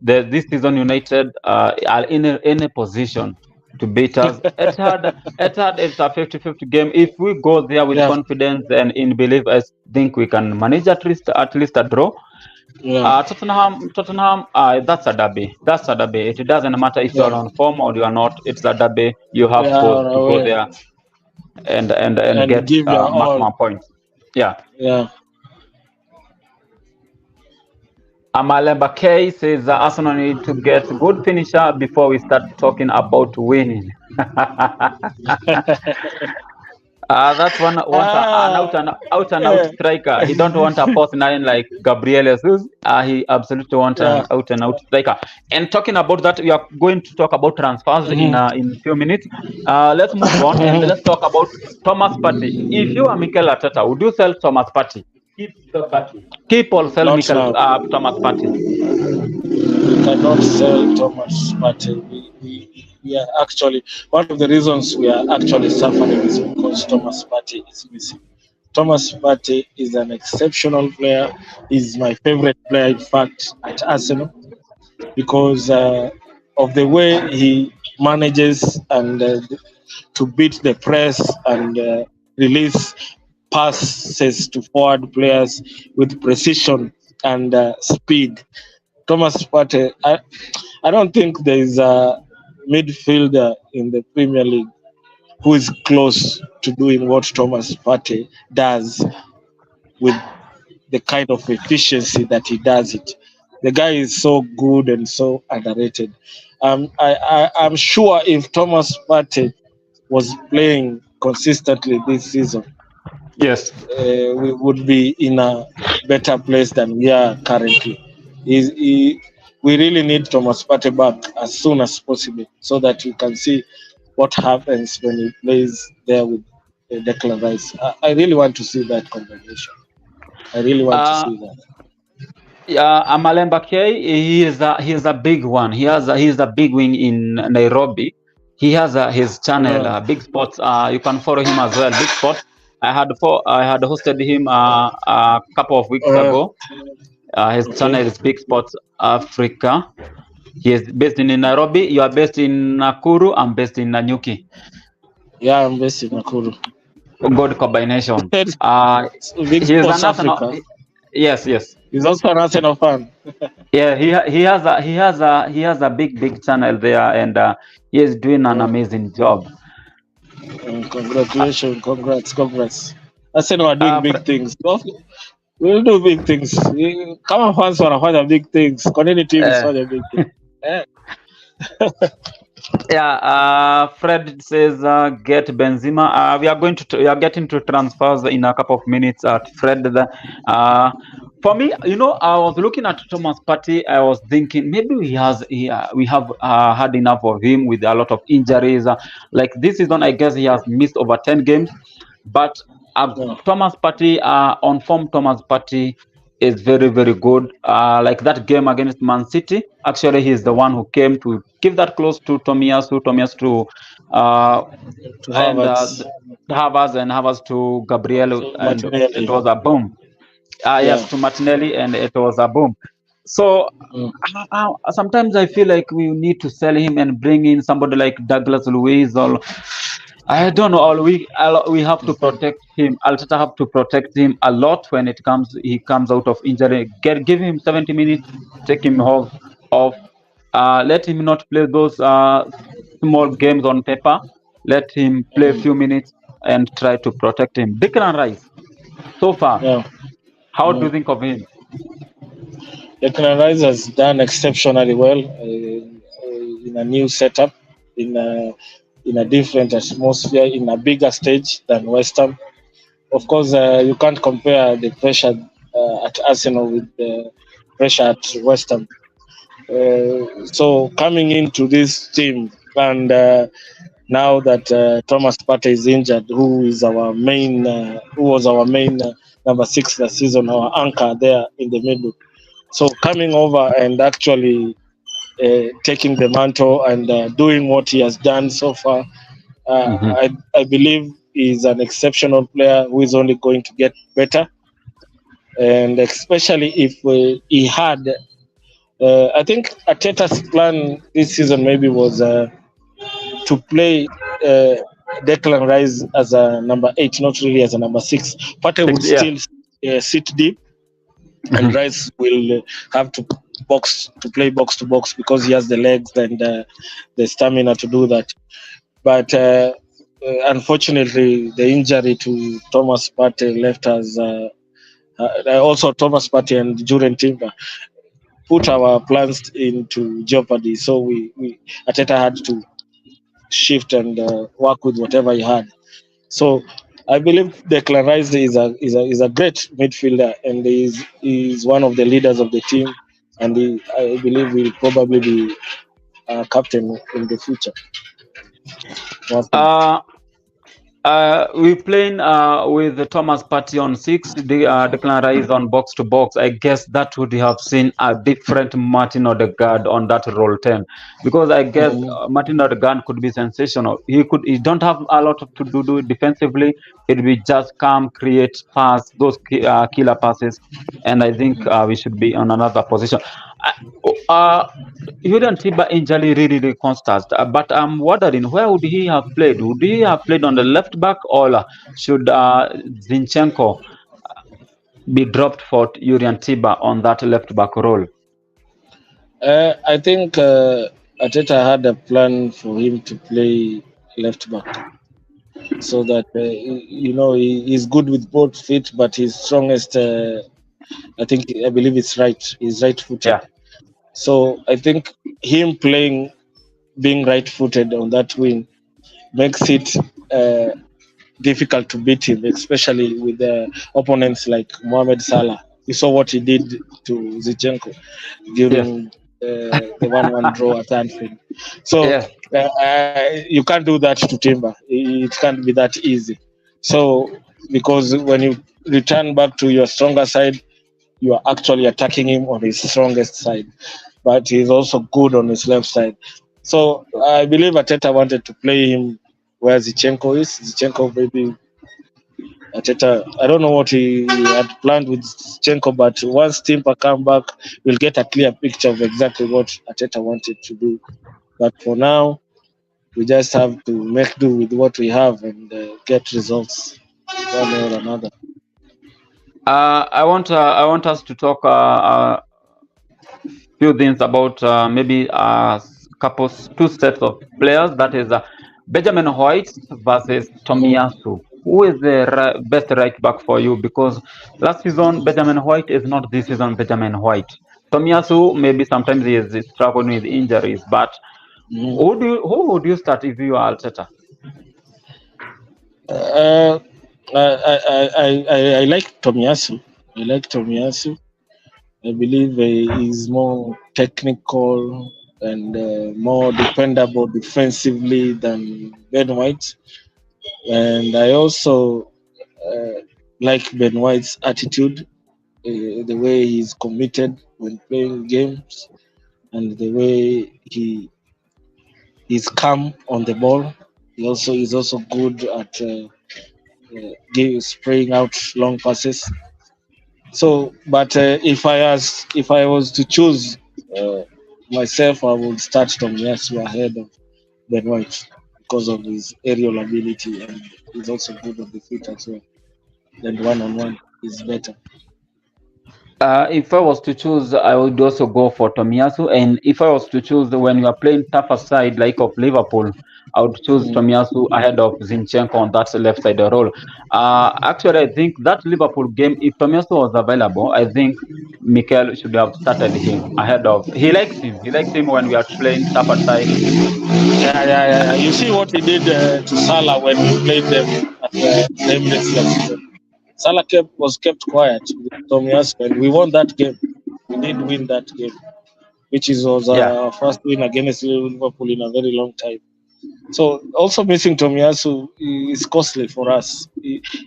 [SPEAKER 1] season United are in a position to beat us. Etihad is a 50-50 game. If we go there with confidence and in belief, I think we can manage at least a draw.
[SPEAKER 3] Yeah.
[SPEAKER 1] Tottenham. That's a derby. That's a derby. It doesn't matter if you are
[SPEAKER 3] Yeah.
[SPEAKER 1] on form or you are not. It's a derby. You have
[SPEAKER 3] Yeah.
[SPEAKER 1] to go
[SPEAKER 3] Away.
[SPEAKER 1] there and
[SPEAKER 3] And
[SPEAKER 1] get
[SPEAKER 3] give your all.
[SPEAKER 1] maximum points. Yeah.
[SPEAKER 3] Yeah.
[SPEAKER 1] Amalemba K says Arsenal need to get good finisher before we start talking about winning. That's one wants an
[SPEAKER 3] Ah,
[SPEAKER 1] out and out
[SPEAKER 3] yeah.
[SPEAKER 1] striker. He don't want a false nine like Gabriel Jesus. He absolutely want
[SPEAKER 3] Yeah.
[SPEAKER 1] an out and out striker. And talking about that, we are going to talk about transfers
[SPEAKER 3] Mhm.
[SPEAKER 1] in few minutes. Let's move on and
[SPEAKER 3] Mhm.
[SPEAKER 1] let's talk about Thomas Partey. If you are Mikel Arteta, would you sell Thomas Partey? Keep or sell
[SPEAKER 3] Not now.
[SPEAKER 1] Thomas Partey?
[SPEAKER 3] We cannot sell Thomas Partey. We are actually, one of the reasons we are actually suffering is because Thomas Partey is missing. Thomas Partey is an exceptional player. He's my favorite player, in fact, at Arsenal, because of the way he manages and to beat the press and release passes to forward players with precision and speed. Thomas Partey, I don't think there is a midfielder in the Premier League who is close to doing what Thomas Partey does with the kind of efficiency that he does it. The guy is so good and so underrated. I'm sure if Thomas Partey was playing consistently this season,
[SPEAKER 1] Yes.
[SPEAKER 3] we would be in a better place than we are currently. We really need Thomas Partey back as soon as possible so that we can see what happens when he plays there with Declan Rice. I really want to see that combination. I really want to
[SPEAKER 1] Uh,
[SPEAKER 3] see that.
[SPEAKER 1] Yeah, Amalemba K, he is a big one. He is a big wing in Nairobi. He has his channel, Big Spots. You can follow him as well. Big Spots. I had hosted him a couple of weeks
[SPEAKER 3] Uh,
[SPEAKER 1] ago. His channel
[SPEAKER 3] okay.
[SPEAKER 1] is Big Spots Africa. He is based in Nairobi. You are based in Nakuru. I'm based in Nanyuki.
[SPEAKER 3] Yeah, I'm based in Nakuru.
[SPEAKER 1] Good combination.
[SPEAKER 3] Big
[SPEAKER 1] He is
[SPEAKER 3] Sports
[SPEAKER 1] an Arsenal.
[SPEAKER 3] Africa.
[SPEAKER 1] Yes, yes.
[SPEAKER 3] He's also an Arsenal fan.
[SPEAKER 1] Yeah, he has a big channel there, and he is doing an amazing job.
[SPEAKER 3] Congratulations, congrats. Arsenal are doing big
[SPEAKER 1] Fr-
[SPEAKER 3] things. We'll do big things. Kama fans wanafanya big things. Kwa nini team isifanye big things? Eh.
[SPEAKER 1] yeah, Fred says get Benzema. We are getting to transfers in a couple of minutes. At Fred, for me, I was looking at Thomas Partey. I was thinking maybe we have had enough of him with a lot of injuries. Like this season, I guess he has missed over 10 games. But
[SPEAKER 3] Yeah.
[SPEAKER 1] Thomas Partey, on form, Thomas Partey is very good. Like that game against Man City, actually he's the one who came to give that close to Tomiyasu
[SPEAKER 3] To
[SPEAKER 1] and
[SPEAKER 3] Havertz.
[SPEAKER 1] Havertz to Gabriel, and it
[SPEAKER 3] Martinelli.
[SPEAKER 1] was a boom. Yes,
[SPEAKER 3] Yeah.
[SPEAKER 1] to Martinelli, and it was a boom. So sometimes I feel like we need to sell him and bring in somebody like Douglas Luiz, or I don't know. We have to protect him. Arteta have to protect him a lot when he comes out of injury. Give him 70 minutes, take him off. Let him not play those small games on paper. Let him play a few minutes and try to protect him. Declan Rice, so far,
[SPEAKER 3] Yeah.
[SPEAKER 1] how do you think of him?
[SPEAKER 3] Declan Rice has done exceptionally well in a new setup, in a different atmosphere, in a bigger stage than West Ham. Of course, you can't compare the pressure at Arsenal with the pressure at West Ham. So coming into this team, and now that Thomas Partey is injured, who was our main number 6 last season, our anchor there in the middle. So coming over and actually taking the mantle and doing what he has done so far, I believe he's an exceptional player who is only going to get better. And especially if he had, I think Arteta's plan this season maybe was to play Declan Rice as a number 8, not really as a number 6. Partey would still sit deep and Rice will have to play box to box because he has the legs and the stamina to do that. But unfortunately, the injury to Thomas Partey left us. Also, Thomas Partey and Juren Timber put our plans into jeopardy. So we Ateta had to shift and work with whatever he had. So I believe Declan Rice is a great midfielder, and is one of the leaders of the team, and I believe will probably be captain in the future.
[SPEAKER 1] We playing with Thomas Partey on 6, Declan Rice on box to box. I guess that would have seen a different Martin Odegaard on that role 10, because I guess Martin Odegaard could be sensational. He don't have a lot to do defensively. It'd be just come, create, pass those killer passes, and I think we should be on another position. Julian Timber injury really constant, but I'm wondering, where would he have played? Would he have played on the left back, or should Zinchenko be dropped for Julian Timber on that left back role?
[SPEAKER 3] I think Arteta had a plan for him to play left back, so that he's good with both feet, but his strongest, I believe it's right. He's right-footed.
[SPEAKER 1] Yeah.
[SPEAKER 3] So I think him being right-footed on that wing makes it difficult to beat him, especially with opponents like Mohamed Salah. You saw what he did to Zinchenko during the 1-1 draw at Anfield. So you can't do that to Timber. It can't be that easy. So because when you return back to your stronger side, you are actually attacking him on his strongest side, but he's also good on his left side. So I believe Arteta wanted to play him where Zinchenko is. Zinchenko, maybe Arteta, I don't know what he had planned with Zinchenko, but once Timber come back, we'll get a clear picture of exactly what Arteta wanted to do. But for now, we just have to make do with what we have and get results one way or another.
[SPEAKER 1] I want us to talk a few things about maybe two sets of players. That is Benjamin White versus Tomiyasu. Who is the best right back for you? Because last season Benjamin White is not this season Benjamin White. Tomiyasu, maybe sometimes he is struggling with injuries, but who would you start if you are Arteta?
[SPEAKER 3] I like Tomiyasu. I believe he's more technical and more dependable defensively than Ben White. And I also like Ben White's attitude, the way he's committed when playing games, and the way he's calm on the ball. He's also good at spraying out long passes. So, but if I was to choose myself, I would start Tomiyasu ahead of Ben White because of his aerial ability, and he's also good on the feet as well. And one-on-one is better.
[SPEAKER 1] If I was to choose, I would also go for Tomiyasu. And if I was to choose, when you are playing tougher side like of Liverpool, I would choose Tomiyasu ahead of Zinchenko on that left side role. Actually, I think that Liverpool game, if Tomiyasu was available, I think Mikel should have started him ahead of. He likes him when we are playing tougher side.
[SPEAKER 3] Yeah. You see what he did to Salah when we played them at the Emirates last season. Salah was kept quiet with Tomiyasu, and we won that game. We did win that game, which was our first win against Liverpool in a very long time. So also missing Tomiyasu is costly for us.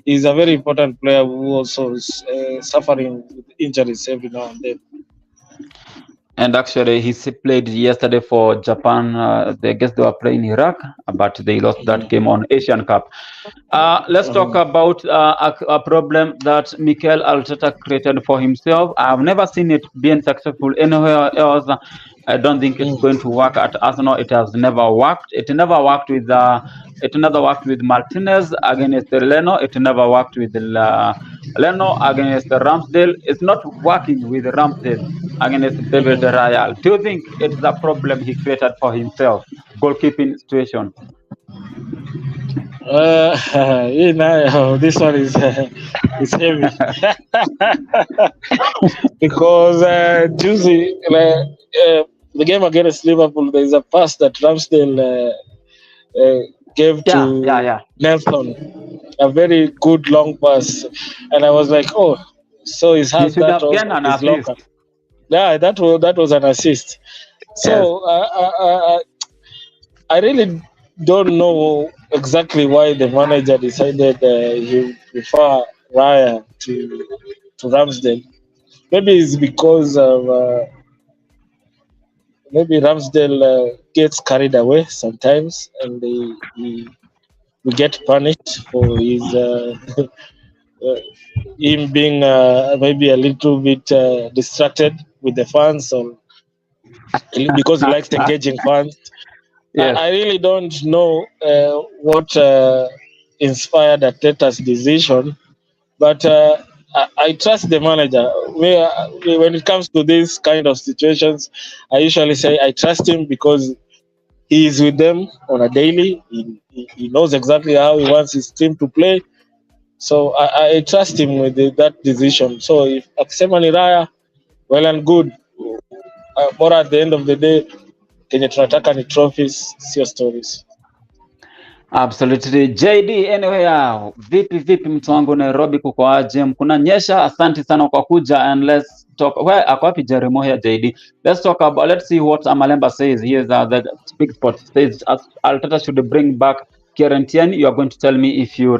[SPEAKER 3] He's a very important player who also is suffering with injuries every now and then.
[SPEAKER 1] And actually, he played yesterday for Japan. I guess they were playing Iraq, but they lost that game on Asian Cup. Let's talk about a problem that Mikel Arteta created for himself. I've never seen it being successful anywhere else. I don't think it's going to work at Arsenal. It has never worked. It never worked with Martinez against Leno. It never worked with Leno against Ramsdale. It's not working with Ramsdale against David Raya. Do you think it's a problem he created for himself? Goalkeeping situation.
[SPEAKER 3] This one is heavy because Tuesday, the game against Liverpool, there is a pass that Ramsdale gave to Nelson, a very good long pass, and I was like, oh, so he's has that also his locker. Yeah, that was an assist. So I really don't know exactly why the manager decided he prefer Raya to Ramsdale. Maybe it's because of maybe Ramsdale gets carried away sometimes, and we get punished for his him being maybe a little bit distracted with the fans, or because he likes engaging fans. Yes. I really don't know what inspired Arteta's decision, but I trust the manager. When it comes to these kind of situations, I usually say I trust him because he is with them on a daily. He knows exactly how he wants his team to play. So I trust him with that decision. So if Aksemani Raya, well and good. But at the end of the day, kenye tunataka ni trophies, sio stories.
[SPEAKER 1] Absolutely. JD, anyway, vipi mtu wangu Nairobi kuko aje? Kuna nyesha, asante sana kwa kuja, and let's talk. Where ako wapi Jeremo here JD? Let's see what Amalemba says. Here's the Big Spot says Arteta should bring back Kieran Tierney. You are going to tell me if you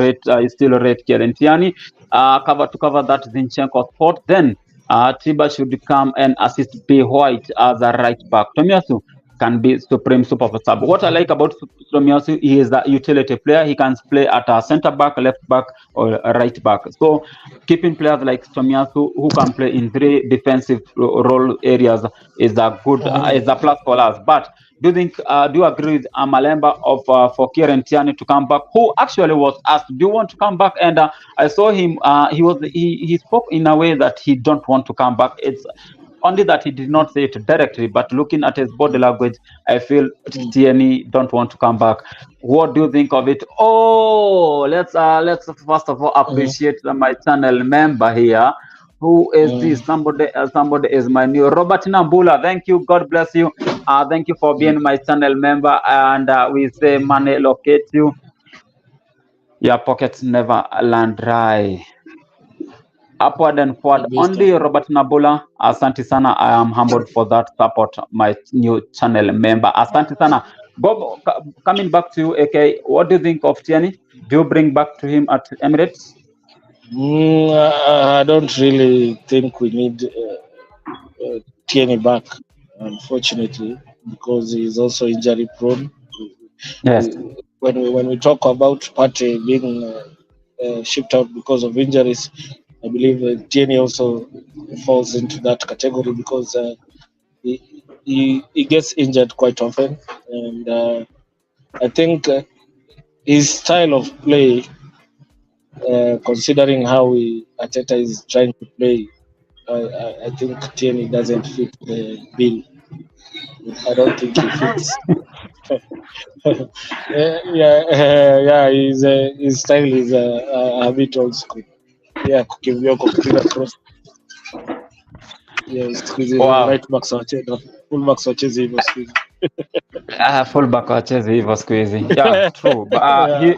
[SPEAKER 1] still rate Kieran Tierney. To cover that Zinchenko spot, then Tiba should come and assist B White as a right back. Tomiyasu can be supreme super sub. What I like about Tomiyasu, he is a utility player. He can play at a center back, left back, or a right back. So keeping players like Tomiyasu who can play in 3 defensive role areas is a good is a plus for us. But do you agree with Amalemba for Kieran Tierney to come back, who actually was asked, do you want to come back? And I saw him, he spoke in a way that he don't want to come back. It's only that he did not say it directly, but looking at his body language, I feel Tierney don't want to come back. What do you think of it? Oh, let's first of all appreciate my channel member here. Who is this? Somebody is my new Robert Nambula. Thank you. God bless you. Thank you for being my channel member. And we say money locate you. Your pockets never land dry. Upward and forward only. Robert Nabula, asante sana. I am humbled for that support, my new channel member. Asante sana. Bob, coming back to you, AK, what do you think of Tierney? Do you bring back to him at Emirates?
[SPEAKER 3] I don't really think we need Tierney back, unfortunately, because he's also injury prone.
[SPEAKER 1] Yes.
[SPEAKER 3] When we talk about Partey being shipped out because of injuries, I believe Tierney also falls into that category because he gets injured quite often, and I think his style of play, considering how Arteta is trying to play, I think Tierney doesn't fit the bill. I don't think he fits. His style is a bit old school. Yeah, kukimbia kupiga cross. Yeah, right backs wacheza, full backs wacheza hivyo siku hizi.
[SPEAKER 1] Full back wacheza hivyo siku hizi. Yeah, true. But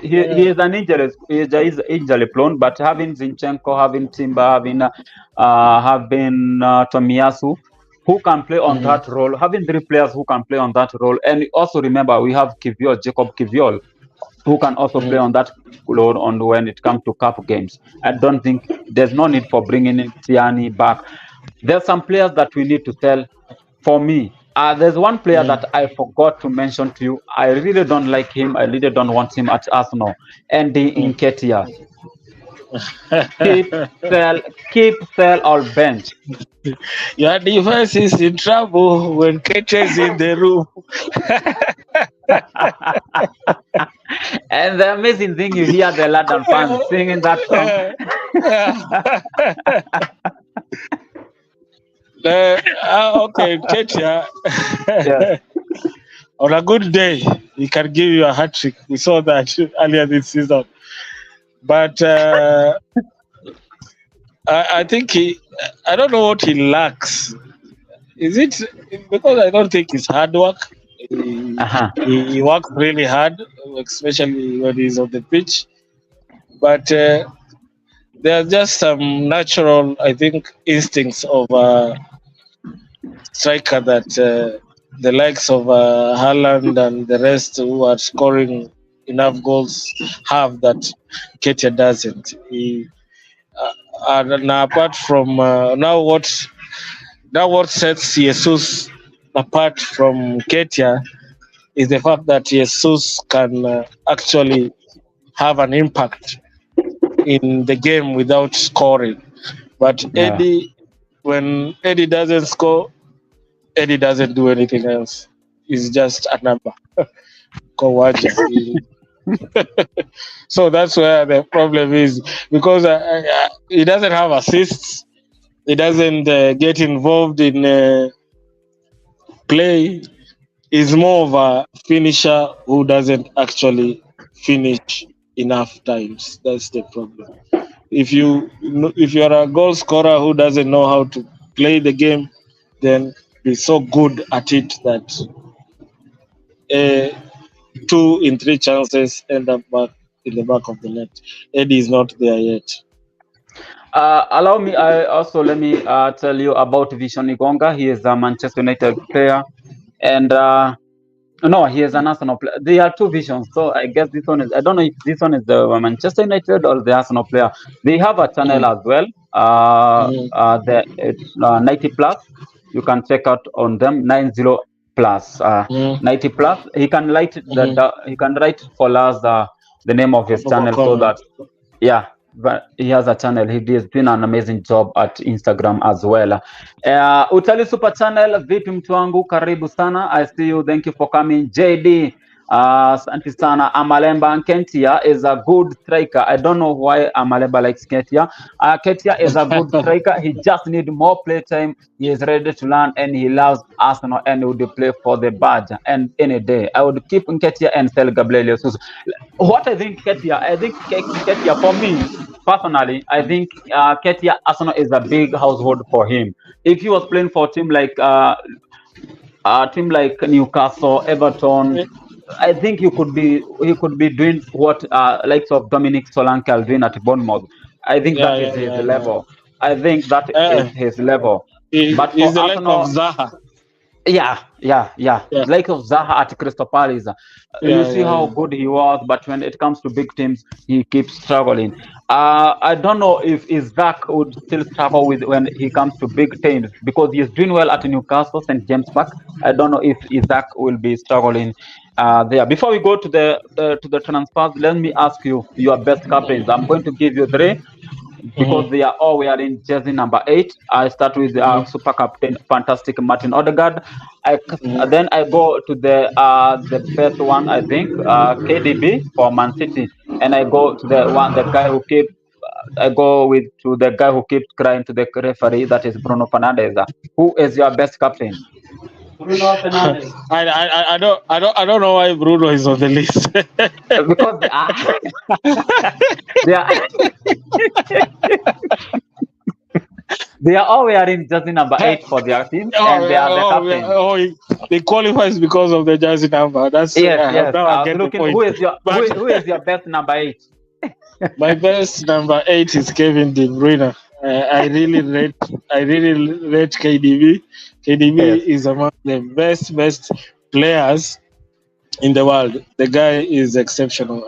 [SPEAKER 1] he is an injury prone, but having Zinchenko, having Timber, having Tomiyasu, who can play on that role, having 3 players who can play on that role, and also remember we have Jacob Kiviol, who can also play on that role on when it comes to cup games. I don't think there's no need for bringing in Tierney back. There's some players that we need to sell. For me, there's one player that I forgot to mention to you. I really don't like him. I really don't want him at Arsenal. And the Nketiah. keep, sell, or bench.
[SPEAKER 3] Your defense is in trouble when Ketia is in the room.
[SPEAKER 1] And the amazing thing, you hear the London fans singing that song.
[SPEAKER 3] Okay, Ketia.
[SPEAKER 1] Yes.
[SPEAKER 3] On a good day, he can give you a hat trick. We saw that earlier this season. But I think I don't know what he lacks. Is it because I don't think it's hard work? He works really hard, especially when he's on the pitch. But there are just some natural, I think, instincts of a striker that the likes of Haaland and the rest who are scoring enough goals have that Ketia doesn't. And apart from now what sets Jesus apart from Ketia is the fact that Jesus can actually have an impact in the game without scoring. But Eddie, when Eddie doesn't score, Eddie doesn't do anything else. He's just a number. So that's where the problem is, because he doesn't have assists. He doesn't get involved in play. He's more of a finisher who doesn't actually finish enough times. That's the problem. If you're a goal scorer who doesn't know how to play the game, then he's so good at it that 2 in 3 chances end up back in the back of the net. Eddie is not there yet.
[SPEAKER 1] Allow me. Let me tell you about Vision Igonga. He is a Manchester United player, and no, he is an Arsenal player. There are 2 Visions, so I guess this one is. I don't know if this one is the Manchester United or the Arsenal player. They have a channel as well. It's 90 plus. You can check out on them 90 plus 90 plus. He can write he can write for us the name of his channel so that but he has a channel. He is doing an amazing job at Instagram as well. Utali Super Channel, vipi mtu wangu, karibu sana. I see you, thank you for coming. JD, asante sana. Amalemba Ketia is a good striker. I don't know why Amalemba likes Ketia. Ketia is a good striker. He just need more play time. He is ready to learn and he loves Arsenal and he would play for the badge. And any day, I would keep Ketia and sell Gabriel Jesus. What I think Ketia, for me personally, I think Ketia Arsenal is a big household for him. If he was playing for a team like Newcastle, Everton, I think he could be doing what likes of Dominic Solanke are doing at Bournemouth. I think that is his level. I think that is his level. But for
[SPEAKER 3] the
[SPEAKER 1] Arsenal,
[SPEAKER 3] like of Zaha.
[SPEAKER 1] Like of Zaha at Crystal Palace. You see how good he was, but when it comes to big teams, he keeps struggling. I don't know if Isaac would still struggle with when he comes to big teams because he is doing well at Newcastle, St. James Park. I don't know if Isaac will be struggling there. Before we go to the transfers, let me ask you your best captains. I'm going to give you 3. Because they are all wearing jersey number 8. I start with super captain, fantastic Martin Odegaard. Then I go to the best one, I think, KDB for Man City, and I go to the guy who keeps. I go to the guy who keeps crying to the referee. That is Bruno Fernandes. Who is your best captain? Bruno Fernandes.
[SPEAKER 3] I don't know why Bruno is on the list.
[SPEAKER 1] Because they are all wearing jersey number 8 for their team, and they are the captain.
[SPEAKER 3] He qualifies because of the jersey number. That's
[SPEAKER 1] yes. Who is your best number 8?
[SPEAKER 3] My best number 8 is Kevin De Bruyne. I really rate KDB. KDB is among the best players in the world. The guy is exceptional.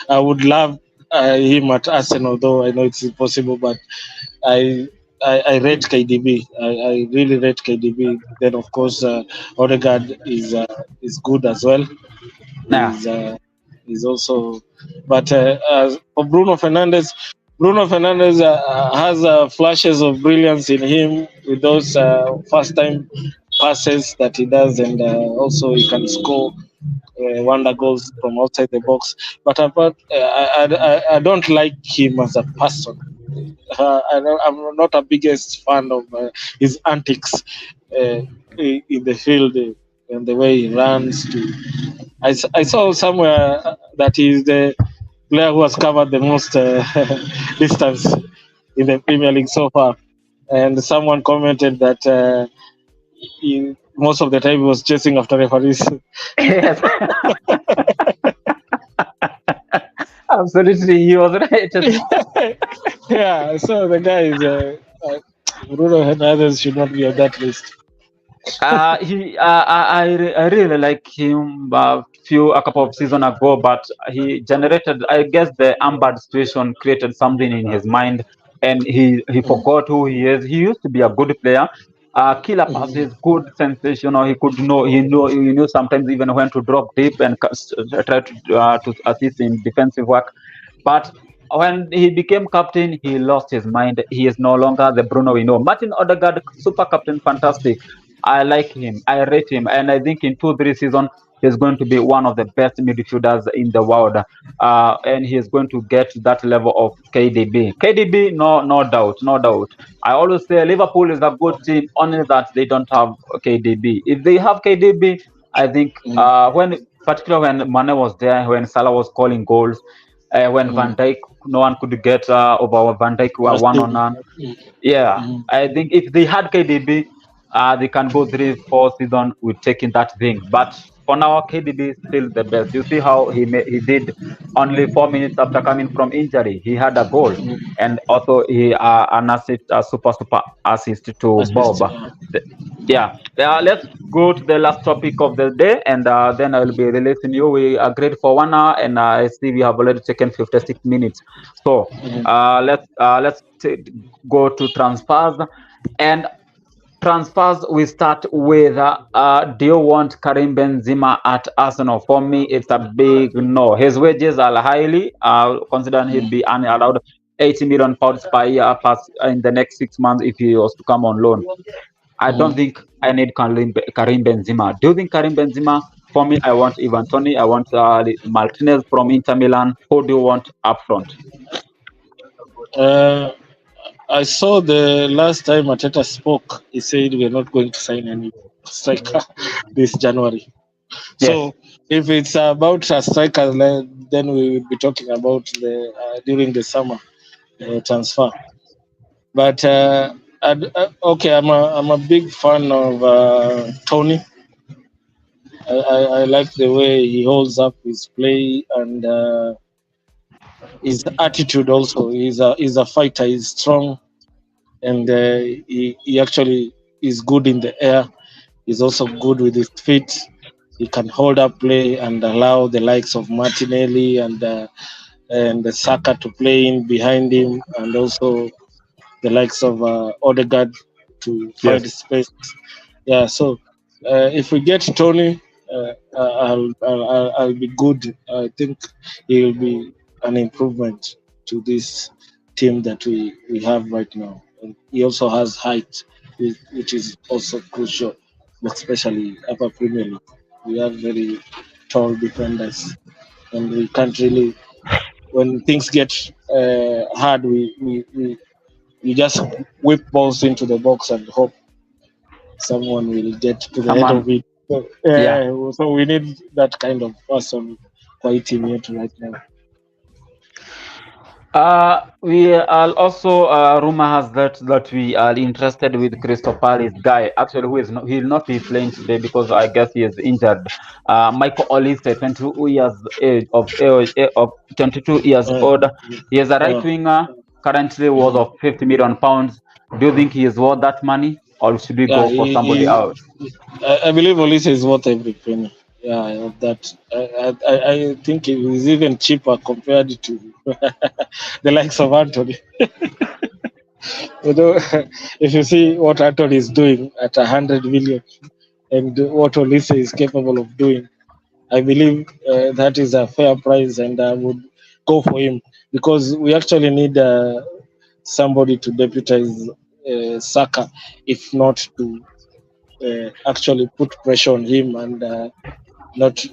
[SPEAKER 3] I would love him at Arsenal, though I know it's impossible. But I rate KDB. I really rate KDB. Then of course Odegaard is good as well. He's also, but for Bruno Fernandes Bruno Fernandes has flashes of brilliance in him with those first-time passes that he does, and also he can score wonder goals from outside the box. But I don't like him as a person. I'm not a biggest fan of his antics in the field and the way he runs. I saw somewhere that he's the player who has covered the most distance in the Premier League so far. And someone commented that most of the time he was chasing after referees.
[SPEAKER 1] Yes. Absolutely, he was right.
[SPEAKER 3] Yeah, so the guy is Bruno Hernandez should not be on that list.
[SPEAKER 1] I really like him a couple of seasons ago, but he generated, I guess, the Ambard situation created something in his mind, and he forgot who he is. He used to be a good player, killer passes, good sensational. He could know, he knew sometimes even when to drop deep and try to assist in defensive work, but when he became captain, he lost his mind. He is no longer the Bruno we know. Martin Odegaard, super captain, fantastic. I like him. I rate him, and I think in 2-3 seasons he's going to be one of the best midfielders in the world. And he is going to get that level of KDB. KDB, no doubt, no doubt. I always say Liverpool is a good team, only that they don't have KDB. If they have KDB, I think particularly when Mane was there, when Salah was scoring goals, when Van Dijk, no one could get over Van Dijk one on one. Yeah, I think if they had KDB, they can go 3-4 seasons with taking that thing. But for now, KDB is still the best. You see how he did only 4 minutes after coming from injury. He had a goal, and also he an assist, a super assist to Bob. Yeah. Let's go to the last topic of the day, and then I will be releasing you. We agreed for 1 hour, and I see we have already taken 56 minutes. So let's go to transfers. And transfers, we start with do you want Karim Benzema at Arsenal? For me, it's a big no. His wages are highly, considering he'll be allowed 80 million pounds per year in the next 6 months if he was to come on loan. I don't think I need Karim Benzema. Do you think Karim Benzema? For me, I want Ivan Toney. I want Martinez from Inter Milan. Who do you want up front?
[SPEAKER 3] I saw the last time Arteta spoke, he said we're not going to sign any striker this January.
[SPEAKER 1] Yes.
[SPEAKER 3] So if it's about a striker, then we will be talking about during the summer transfer. But okay, I'm a big fan of Toney. I like the way he holds up his play and his attitude. Also, he's a fighter. He's strong, and he actually is good in the air. He's also good with his feet. He can hold up play and allow the likes of Martinelli and Saka to play in behind him, and also the likes of Odegaard to find space. Yeah, so if we get Toney, I'll be good. I think he will be an improvement to this team that we have right now. And he also has height, which is also crucial, especially upper Premier League. We have very tall defenders, and we can't really. When things get hard, we just whip balls into the box and hope someone will get to the head of it. So, so we need that kind of person quite in here right now.
[SPEAKER 1] We are also rumor has that we are interested with Crystal Palace guy. Actually, he will not be playing today because I guess he is injured. Michael Olise, 22 years of 22 years old. He is a right winger. Currently worth of 50 million pounds. Do you think he is worth that money, or should we go for somebody else?
[SPEAKER 3] I believe Olise is worth every penny. Yeah, that I think it is even cheaper compared to the likes of Anthony. If you see what Anthony is doing at 100 million and what Olise is capable of doing, I believe that is a fair price, and I would go for him, because we actually need somebody to deputize Saka, if not to actually put pressure on him and not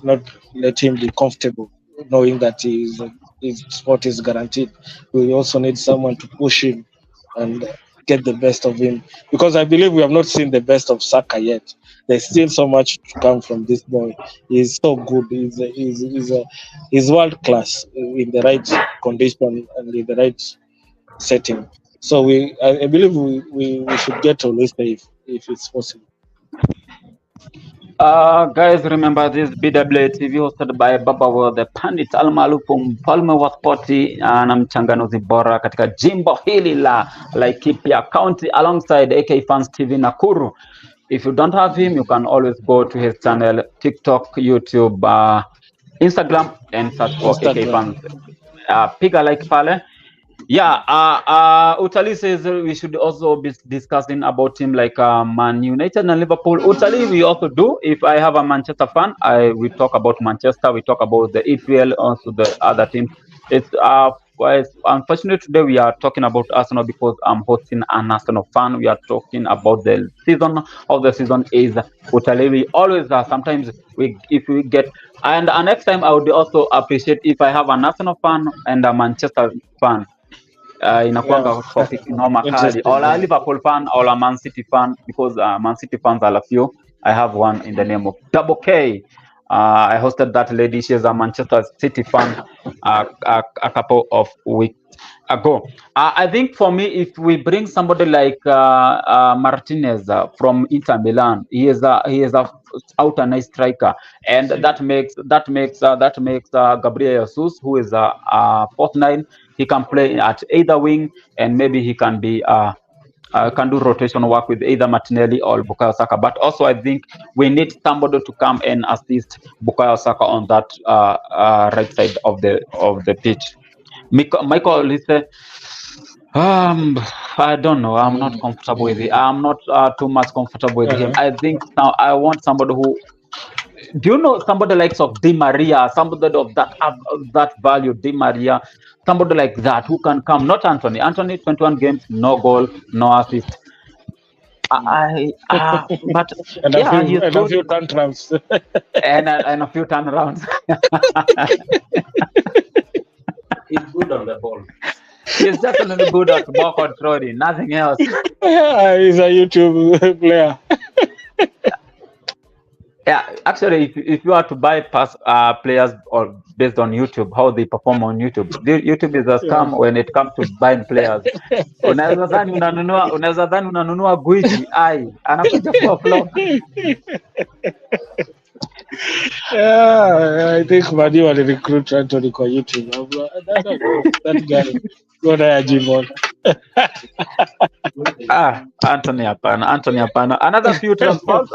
[SPEAKER 3] let him be comfortable, knowing that his spot is guaranteed. We also need someone to push him and get the best of him, because I believe we have not seen the best of Saka yet. There's still so much to come from this boy. He's so good. He's world class in the right condition and in the right setting. So I believe we should get Olise if it's possible.
[SPEAKER 1] Guys, remember this BWA TV hosted by Baba World, the Pandit almaarufu mfalme wa spoti na mchanganuzi bora katika jimbo hili la Laikipia County alongside AK Fans TV Nakuru. If you don't have him, you can always go to his channel, TikTok, YouTube, Instagram, and search for AK Fans. Piga like pale. Yeah, Utali says we should also be discussing about him like Man United and Liverpool. Utali, we also do. If I have a Manchester fan, we talk about Manchester. We talk about the EPL, also the other teams. It's unfortunate today we are talking about Arsenal because I'm hosting an Arsenal fan. We are talking about the season of the season is Utali. We always sometimes if we get and next time I would also appreciate if I have an Arsenal fan and a Manchester fan. Inakuanga topic noma kali, or a Liverpool fan or a Man City fan, because Man City fans are a few. I have one in the name of Double K. I hosted that lady. She's a Manchester City fan a couple of weeks ago. I think for me, if we bring somebody like Martinez from Inter Milan, he is a out and nice striker, and that makes Gabriel Jesus, who is a fourth nine. He can play at either wing, and maybe he can be can do rotation work with either Martinelli or Bukayo Saka. But also, I think we need somebody to come and assist Bukayo Saka on that right side of the pitch. Michael Olise, I don't know. I'm not comfortable with it. I'm not too much comfortable with him. I think now I want somebody who. Do you know somebody likes of Di Maria, somebody of that value, Di Maria, somebody like that who can come, not Anthony. Anthony, 21 games, no goal, no assist. But
[SPEAKER 3] and a few tantrums.
[SPEAKER 1] and a few turnarounds. He's good on the ball. He's definitely good at ball controlling, nothing else.
[SPEAKER 3] He's a YouTube player.
[SPEAKER 1] Yeah, actually, if you are to buy players or based on YouTube, how they perform on YouTube, YouTube is a scam when it comes to buying players. Unaweza dhani unanunua gwiji anakuja kwa flop.
[SPEAKER 3] Yeah, I think Madi will recruit Anthony kwa YouTube. That guy, what I Jimon.
[SPEAKER 1] Anthony hapana. Another few transfers.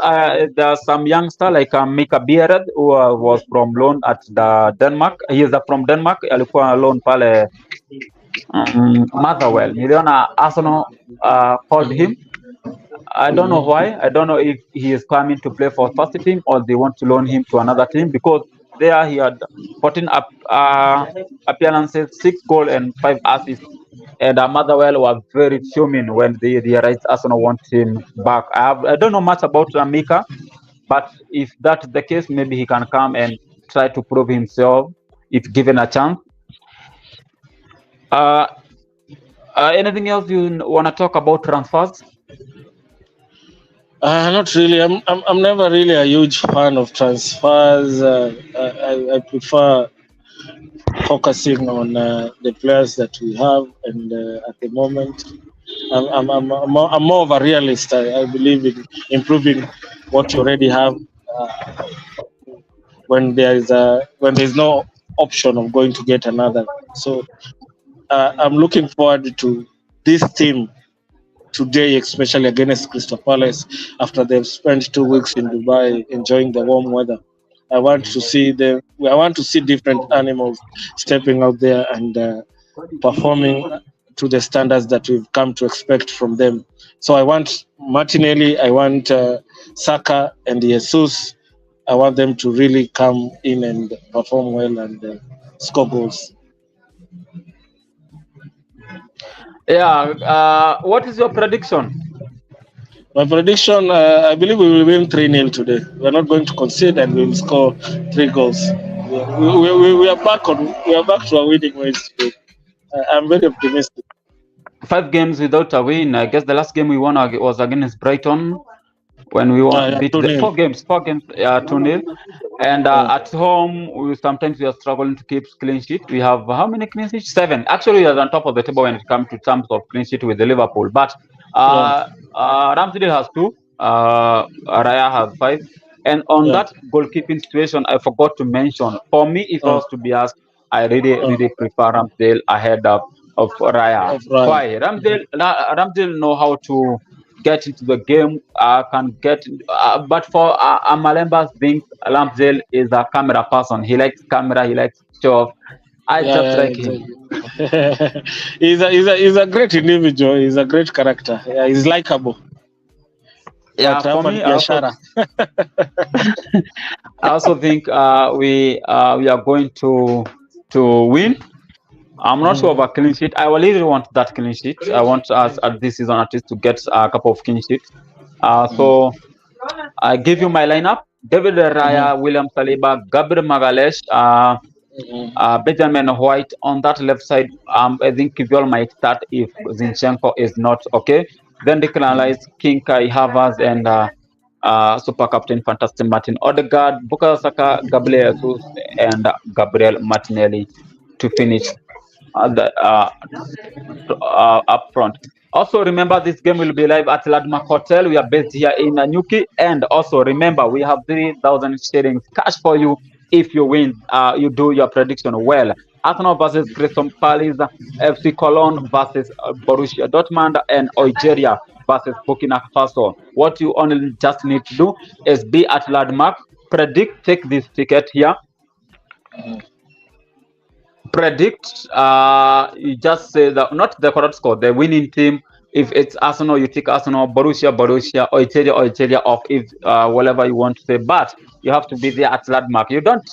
[SPEAKER 1] There's some youngster like Mika Biered who was from loan at the Denmark. He is from Denmark. Alikuwa loan pale Motherwell. Niliona Arsenal called him. I don't know why. I don't know if he is coming to play for first team or they want to loan him to another team, because there he had 14 appearances, 6 goals and 5 assists. And Motherwell were very fuming when they realized Arsenal want him back. I don't know much about Mika, but if that's the case, maybe he can come and try to prove himself if given a chance. Anything else you want to talk about transfers?
[SPEAKER 3] Not really. I'm never really a huge fan of transfers. I prefer focusing on the players that we have, and at the moment, I'm more of a realist. I believe in improving what you already have when there's no option of going to get another. So I'm looking forward to this team today, especially against Crystal Palace, after they've spent 2 weeks in Dubai enjoying the warm weather. I want to see different animals stepping out there and performing to the standards that we've come to expect from them. So I want Martinelli, I want Saka and Jesus I want them to really come in and perform well and score goals.
[SPEAKER 1] Yeah. What is your prediction?
[SPEAKER 3] My prediction, I believe we will win 3-0 today. We are not going to concede and we will score 3 goals. We are back to our winning ways today. I'm very optimistic.
[SPEAKER 1] 5 games without a win. I guess the last game we won was against Brighton when we beat the
[SPEAKER 3] 2-0.
[SPEAKER 1] 4 games, 2-0. And at home, sometimes we are struggling to keep clean sheet. We have how many clean sheets? 7. Actually, we are on top of the table when it comes to terms of clean sheet with the Liverpool. But Ramsdale has 2. Raya has 5. And on that goalkeeping situation, I forgot to mention. For me, if I was to be asked, I really prefer Ramsdale ahead of Raya. Why? Ramsdale know how to get into the game, can get, but for Malemba's thing, Ramsdale is a camera person. He likes camera, he likes show off. I just like him.
[SPEAKER 3] He's a great individual. He's a great character. Yeah, he's likable.
[SPEAKER 1] Yeah, for me, I also think we are going to win. I'm not sure about clean sheet. I really want that clean sheet. I want us at this season at least to get a couple of clean sheets. So I give you my lineup: David Raya, William Saliba, Gabriel Magalhaes, Benjamin White on that left side. I think Kivol might start if Zinchenko is not okay. Then Declan Rice, King Kai Havertz, and super captain fantastic Martin Odegaard, Bukayo Saka, Gabriel Jesus, and Gabriel Martinelli to finish up front. Also, remember this game will be live at Landmark Hotel. We are based here in Nanyuki. And also remember, we have 3,000 shillings cash for you if you win. You do your prediction well. Arsenal versus Crystal Palace, FC Cologne versus Borussia Dortmund, and Algeria versus Burkina Faso. What you only just need to do is be at Landmark, predict, take this ticket here. Predict, you just say that not the correct score, the winning team. If it's Arsenal, you take Arsenal, Borussia, Algeria, or if whatever you want to say. But you have to be there at Landmark. You don't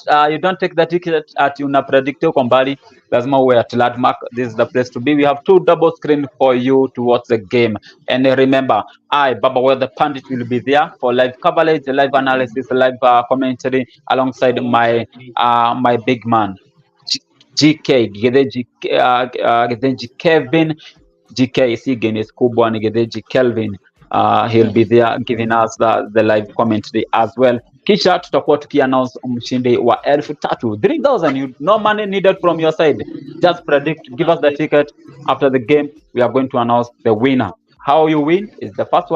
[SPEAKER 1] take the ticket at Una Predicto Combali. There's more way at Landmark. This is the place to be. We have 2 double screen for you to watch the game. And remember, Baba Well the Pandit will be there for live coverage, live analysis, live commentary alongside my big man. GK Kevin GK Sigenes Kubwa Nigedeji Kelvin. He'll be there giving us the live commentary as well. Kisha tutakuwa tukiannounce mshindi wa 3,000. 3,000, no money needed from your side. Just predict, give us the ticket. After the game, we are going to announce the winner. How you win is the first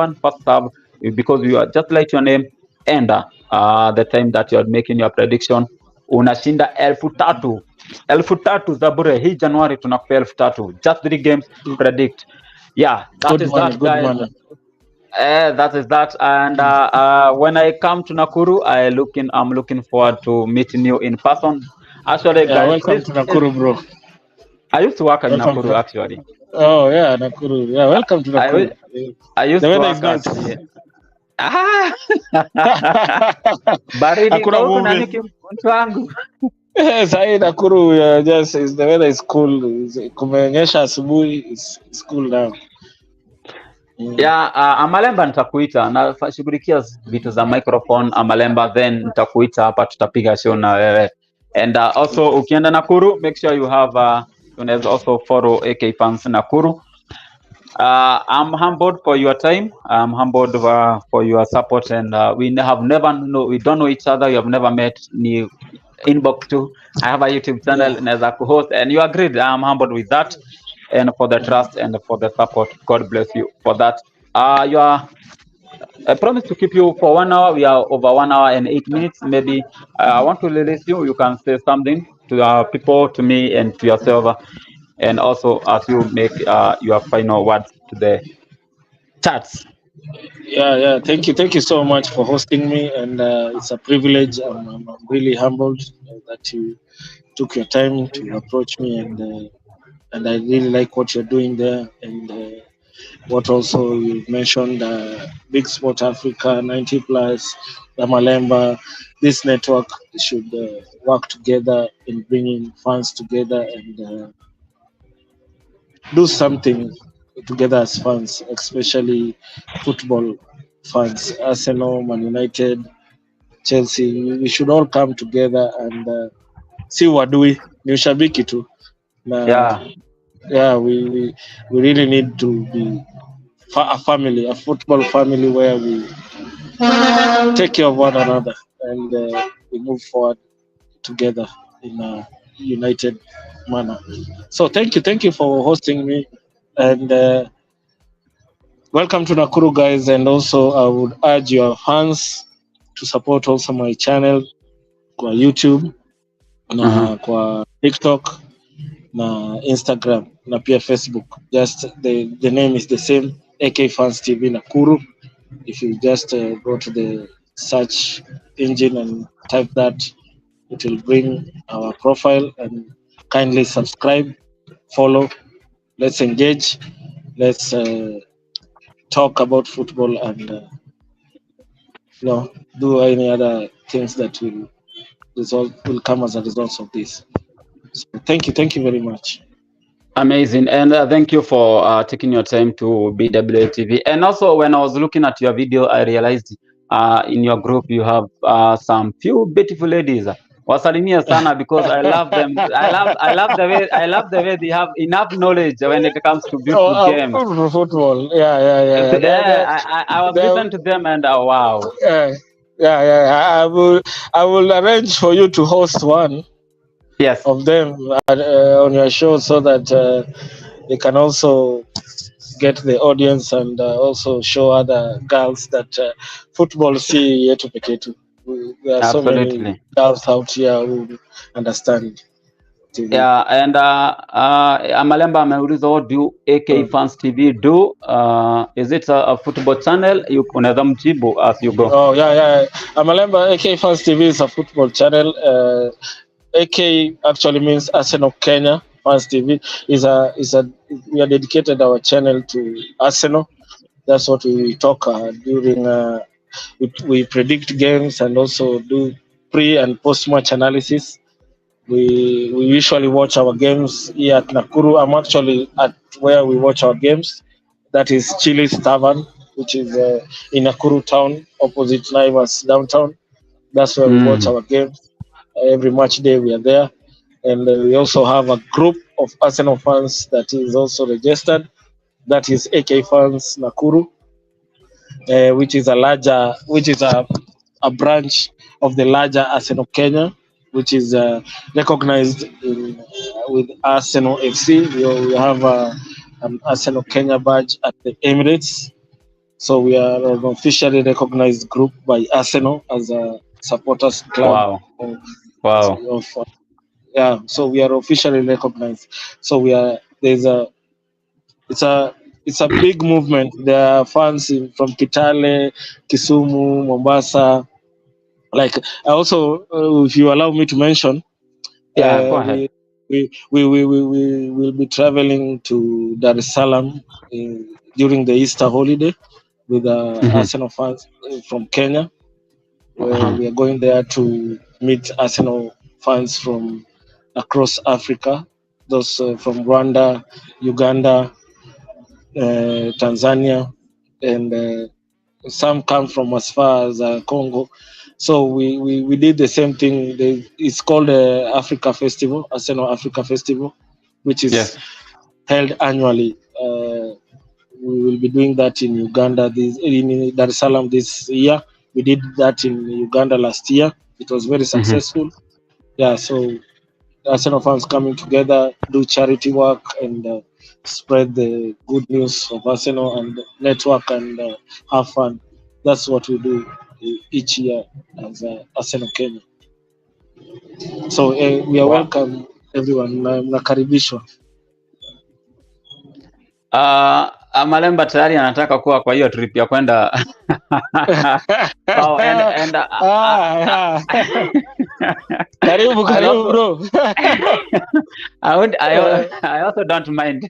[SPEAKER 1] serve, because you are just like your name and the time that you are making your prediction. Unashinda 3,000. 3,000 za bure. Hii Januari tunakupea 3,000. Just 3 games to predict. Yeah, that is that, guys. That is that. And when I come to Nakuru, I'm looking forward to meeting you in person. Actually, guys,
[SPEAKER 3] welcome to Nakuru, bro.
[SPEAKER 1] I used to work in Nakuru, actually.
[SPEAKER 3] Oh yeah, Nakuru. Yeah, welcome to Nakuru.
[SPEAKER 1] I used to work at baridi kauku na niki mtu wangu.
[SPEAKER 3] Sahi Nakuru, the weather is cool. Kumenyesha asubuhi, it's cool now.
[SPEAKER 1] Yeah, Amalemba nitakuita, nashughulikia vitu za microphone Amalemba, then nitakuita hapa, tutapiga show na wewe. And also ukienda Nakuru, make sure you have unaweza also follow AK Fans Nakuru. I'm humbled for your time. I'm humbled for your support, and we don't know each other. We have never met. Ni inbox too. I have a YouTube channel as a co-host, and you agreed. I'm humbled with that, and for the trust and for the support. God bless you for that. I promise to keep you for 1 hour. We are over 1 hour and 8 minutes. Maybe I want to release you. You can say something to people, to me, and to yourself. And also, as you make your final words to the chats.
[SPEAKER 3] Yeah. Thank you so much for hosting me, and it's a privilege. I'm really humbled that you took your time to approach me, and I really like what you're doing there, and what also you mentioned, Big Sport Africa 90+, Malemba, this network should work together in bringing fans together and do something together as fans, especially football fans. Arsenal, Man United, Chelsea, we should all come together and see wadui ni ushabiki tu na
[SPEAKER 1] Yeah,
[SPEAKER 3] yeah, we really need to be a family, a football family where we take care of one another and we move forward together in a united manner. So thank you for hosting me and welcome to Nakuru, guys. And also I would urge your fans to support also my channel kwa YouTube na kwa TikTok na Instagram na pia Facebook. Just the name is the same, AK Fans TV Nakuru. If you just go to the search engine and type that, it will bring our profile, and kindly subscribe, follow. Let's engage. Let's talk about football and do any other things that will come as a result of this. So thank you very much.
[SPEAKER 1] amazing. And thank you for taking your time to BWTV. And also, when I was looking at your video, I realized in your group you have some few beautiful ladies. Wasalimia sana, because I love them. I love the way they have enough knowledge when it comes to beautiful games.
[SPEAKER 3] Football. Yeah.
[SPEAKER 1] I was listening to them and wow.
[SPEAKER 3] Yeah. I will arrange for you to host one.
[SPEAKER 1] Yes.
[SPEAKER 3] Of them on your show, so that they can also get the audience and also show other girls that football see yetu peke yetu. There are so many girls out here who understand TV.
[SPEAKER 1] Yeah, and Malemba ameuliza, what do AK Fans TV do? Is it a football channel? Unaweza mjibu as you go.
[SPEAKER 3] Oh yeah. Malemba, AK Fans TV is a football channel. AK actually means Arsenal Kenya. Fans TV we are dedicated our channel to Arsenal. That's what we talk during. We predict games and also do pre and post match analysis. We usually watch our games here at Nakuru. I'm actually at where we watch our games. That is Chili's Tavern, which is in Nakuru town, opposite Naivas downtown. That's where we watch our games. Every match day we are there, and we also have a group of Arsenal fans that is also registered. That is AK Fans Nakuru, which is a branch of the larger Arsenal Kenya, which is recognized with Arsenal FC. We have an Arsenal Kenya badge at the Emirates, so we are an officially recognized group by Arsenal as a supporters club.
[SPEAKER 1] Wow.
[SPEAKER 3] Yeah, so we are officially recognized. So it's a big movement. There are fans from Kitale, Kisumu, Mombasa. Like I also, if you allow me to mention,
[SPEAKER 1] go ahead.
[SPEAKER 3] We will be traveling to Dar es Salaam during the Easter holiday with Arsenal fans from Kenya. We are going there to meet Arsenal fans from across Africa, those from Rwanda, Uganda, Tanzania, and some come from as far as Congo. So we did the same thing. It's called Africa Festival, Arsenal Africa Festival, which is held annually. We will be doing that in Uganda, in Dar es Salaam this year. We did that in Uganda last year. It was very successful. Yeah, so Arsenal fans coming together, do charity work, and spread the good news of Arsenal and network and have fun. That's what we do each year as Arsenal Kenya. So we are welcome everyone. Mnakaribishwa.
[SPEAKER 1] Malemba tayari anataka kuwa kwa hiyo trip ya kwenda.
[SPEAKER 3] Karibu bro.
[SPEAKER 1] I also don't mind.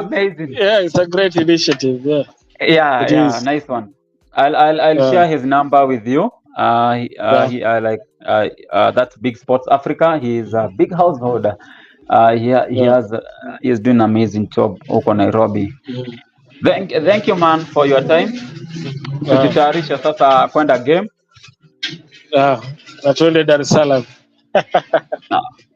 [SPEAKER 1] Amazing.
[SPEAKER 3] Yeah, it's a great initiative. Yeah.
[SPEAKER 1] Yeah,
[SPEAKER 3] It
[SPEAKER 1] yeah,
[SPEAKER 3] is.
[SPEAKER 1] nice one. I'll share his number with you. That's Big Sports Africa. He's a big household. He's doing an amazing job huko Nairobi. Thank you man for your time. Tujitayarishe sasa kwenda game.
[SPEAKER 3] Na tuende Dar es Salaam.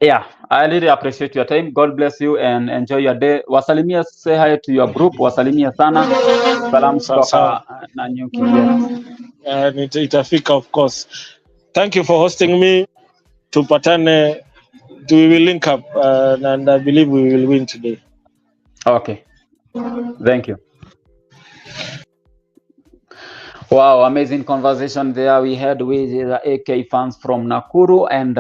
[SPEAKER 1] Yeah, I really appreciate your time. God bless you and enjoy your day. Wasalimia, say hi to your group. Wasalimia sana. Salam kutoka Nanyuki. Yes.
[SPEAKER 3] Itafika, of course. Thank you for hosting me. Tupatane. We will link up and I believe we will win today.
[SPEAKER 1] Okay. Thank you. Wow, amazing conversation there we had with the AK fans from Nakuru, and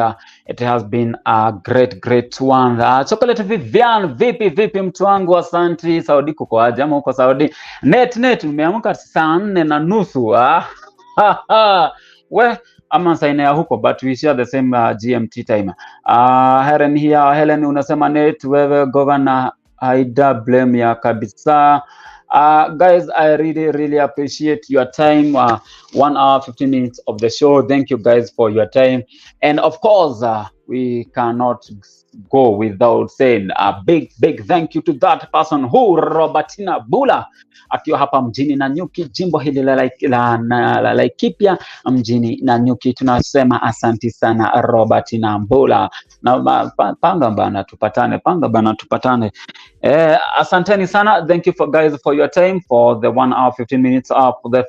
[SPEAKER 1] it has been a great one. Chocolate Vivian, vipi mtu wangu, asanti. Saudi kuko aje ama uko Saudi? Net umeamka saa 4:30. We ama saina ya huko, but we share the same GMT time. Helen here. Helen unasema net wewe governor haida blame ya kabisa. Guys, I really appreciate your time. 1 hour 15 minutes of the show. Thank you guys for your time, and of course we cannot go without saying a big thank you to that person who Robertina Bula akiwa hapa mjini Nanyuki, jimbo hili la Laikipia mjini Nanyuki. Tunasema asanti sana Robertina Bula, na panga bana tupatane. Asanteni sana. Thank you guys for your time, for the 1 hour 15 minutes of the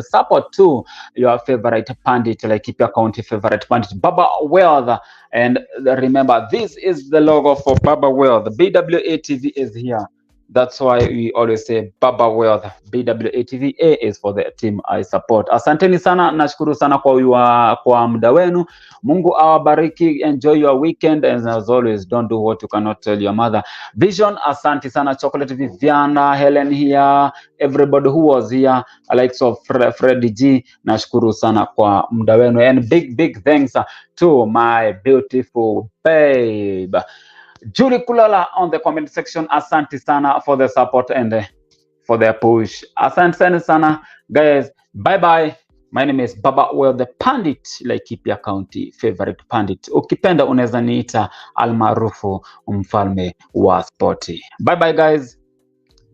[SPEAKER 1] support to your favorite pandit, Laikipia County favorite pandit, Baba Wealth. And remember, this is the logo for Baba Wealth. BWA TV is here. That's why we always say Baba Wealth. BWA TV is for the team I support. Asanteni sana, nashukuru sana kwa muda wenu. Mungu awabariki. Enjoy your weekend, and as always, don't do what you cannot tell your mother. Vision, asante sana. Chocolate Viviana, Helen here, everybody who was here, likes of Freddy G, nashukuru sana kwa muda wenu, and big thanks to my beautiful babe Julie Kulala on the comment section. Asante sana for the support and for the push. Asante sana guys. Bye. My name is Baba Wealth, the pandit, Laikipia County favorite pandit. Ukipenda unaweza niita almaarufu mfalme wa sporti. Bye guys.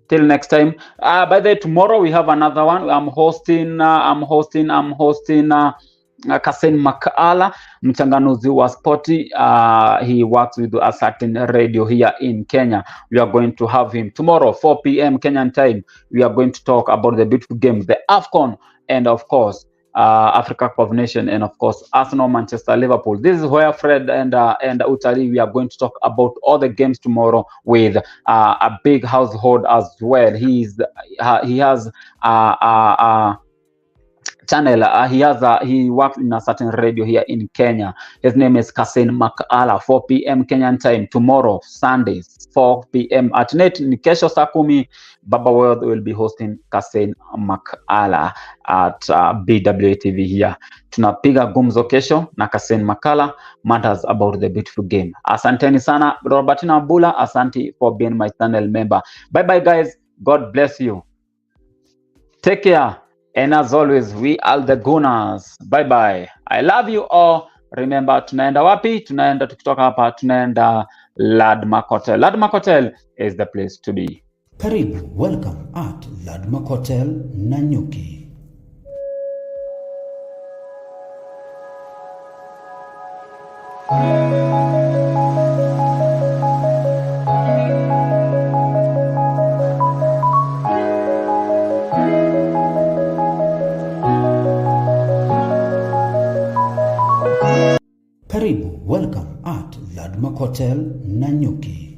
[SPEAKER 1] Till next time. By the way, tomorrow we have another one. I'm hosting Kasen Makala, mchanganuzi wa sporti. He works with a certain radio here in Kenya. We are going to have him tomorrow 4 p.m. Kenyan time. We are going to talk about the beautiful game, the AFCON, and of course Africa Cup of Nations, and of course Arsenal, Manchester, Liverpool. This is where Fred and Utali, we are going to talk about all the games tomorrow with a big household as well. He has channel. He works in a certain radio here in Kenya. His name is Kasen Makala. 4 p.m. Kenyan time tomorrow, Sunday, 4 p.m. at night. Kesho saa 10, Baba Wealth will be hosting Kasen Makala at BWA TV here. Tunapiga gumzo kesho na Kasen Makala, matters about the beautiful game. Asanteni sana. Robertina Bula, asante for being my channel member. Bye guys. God bless you. Take care. And as always, we are the Gunners. Bye. I love you all. Remember, tunaenda wapi? Tukitoka hapa, tunaenda Landmark Hotel. Landmark Hotel is the place to be.
[SPEAKER 2] Karibu, welcome at Landmark Hotel Nanyuki. Karibu, welcome at Landmark Hotel Nanyuki.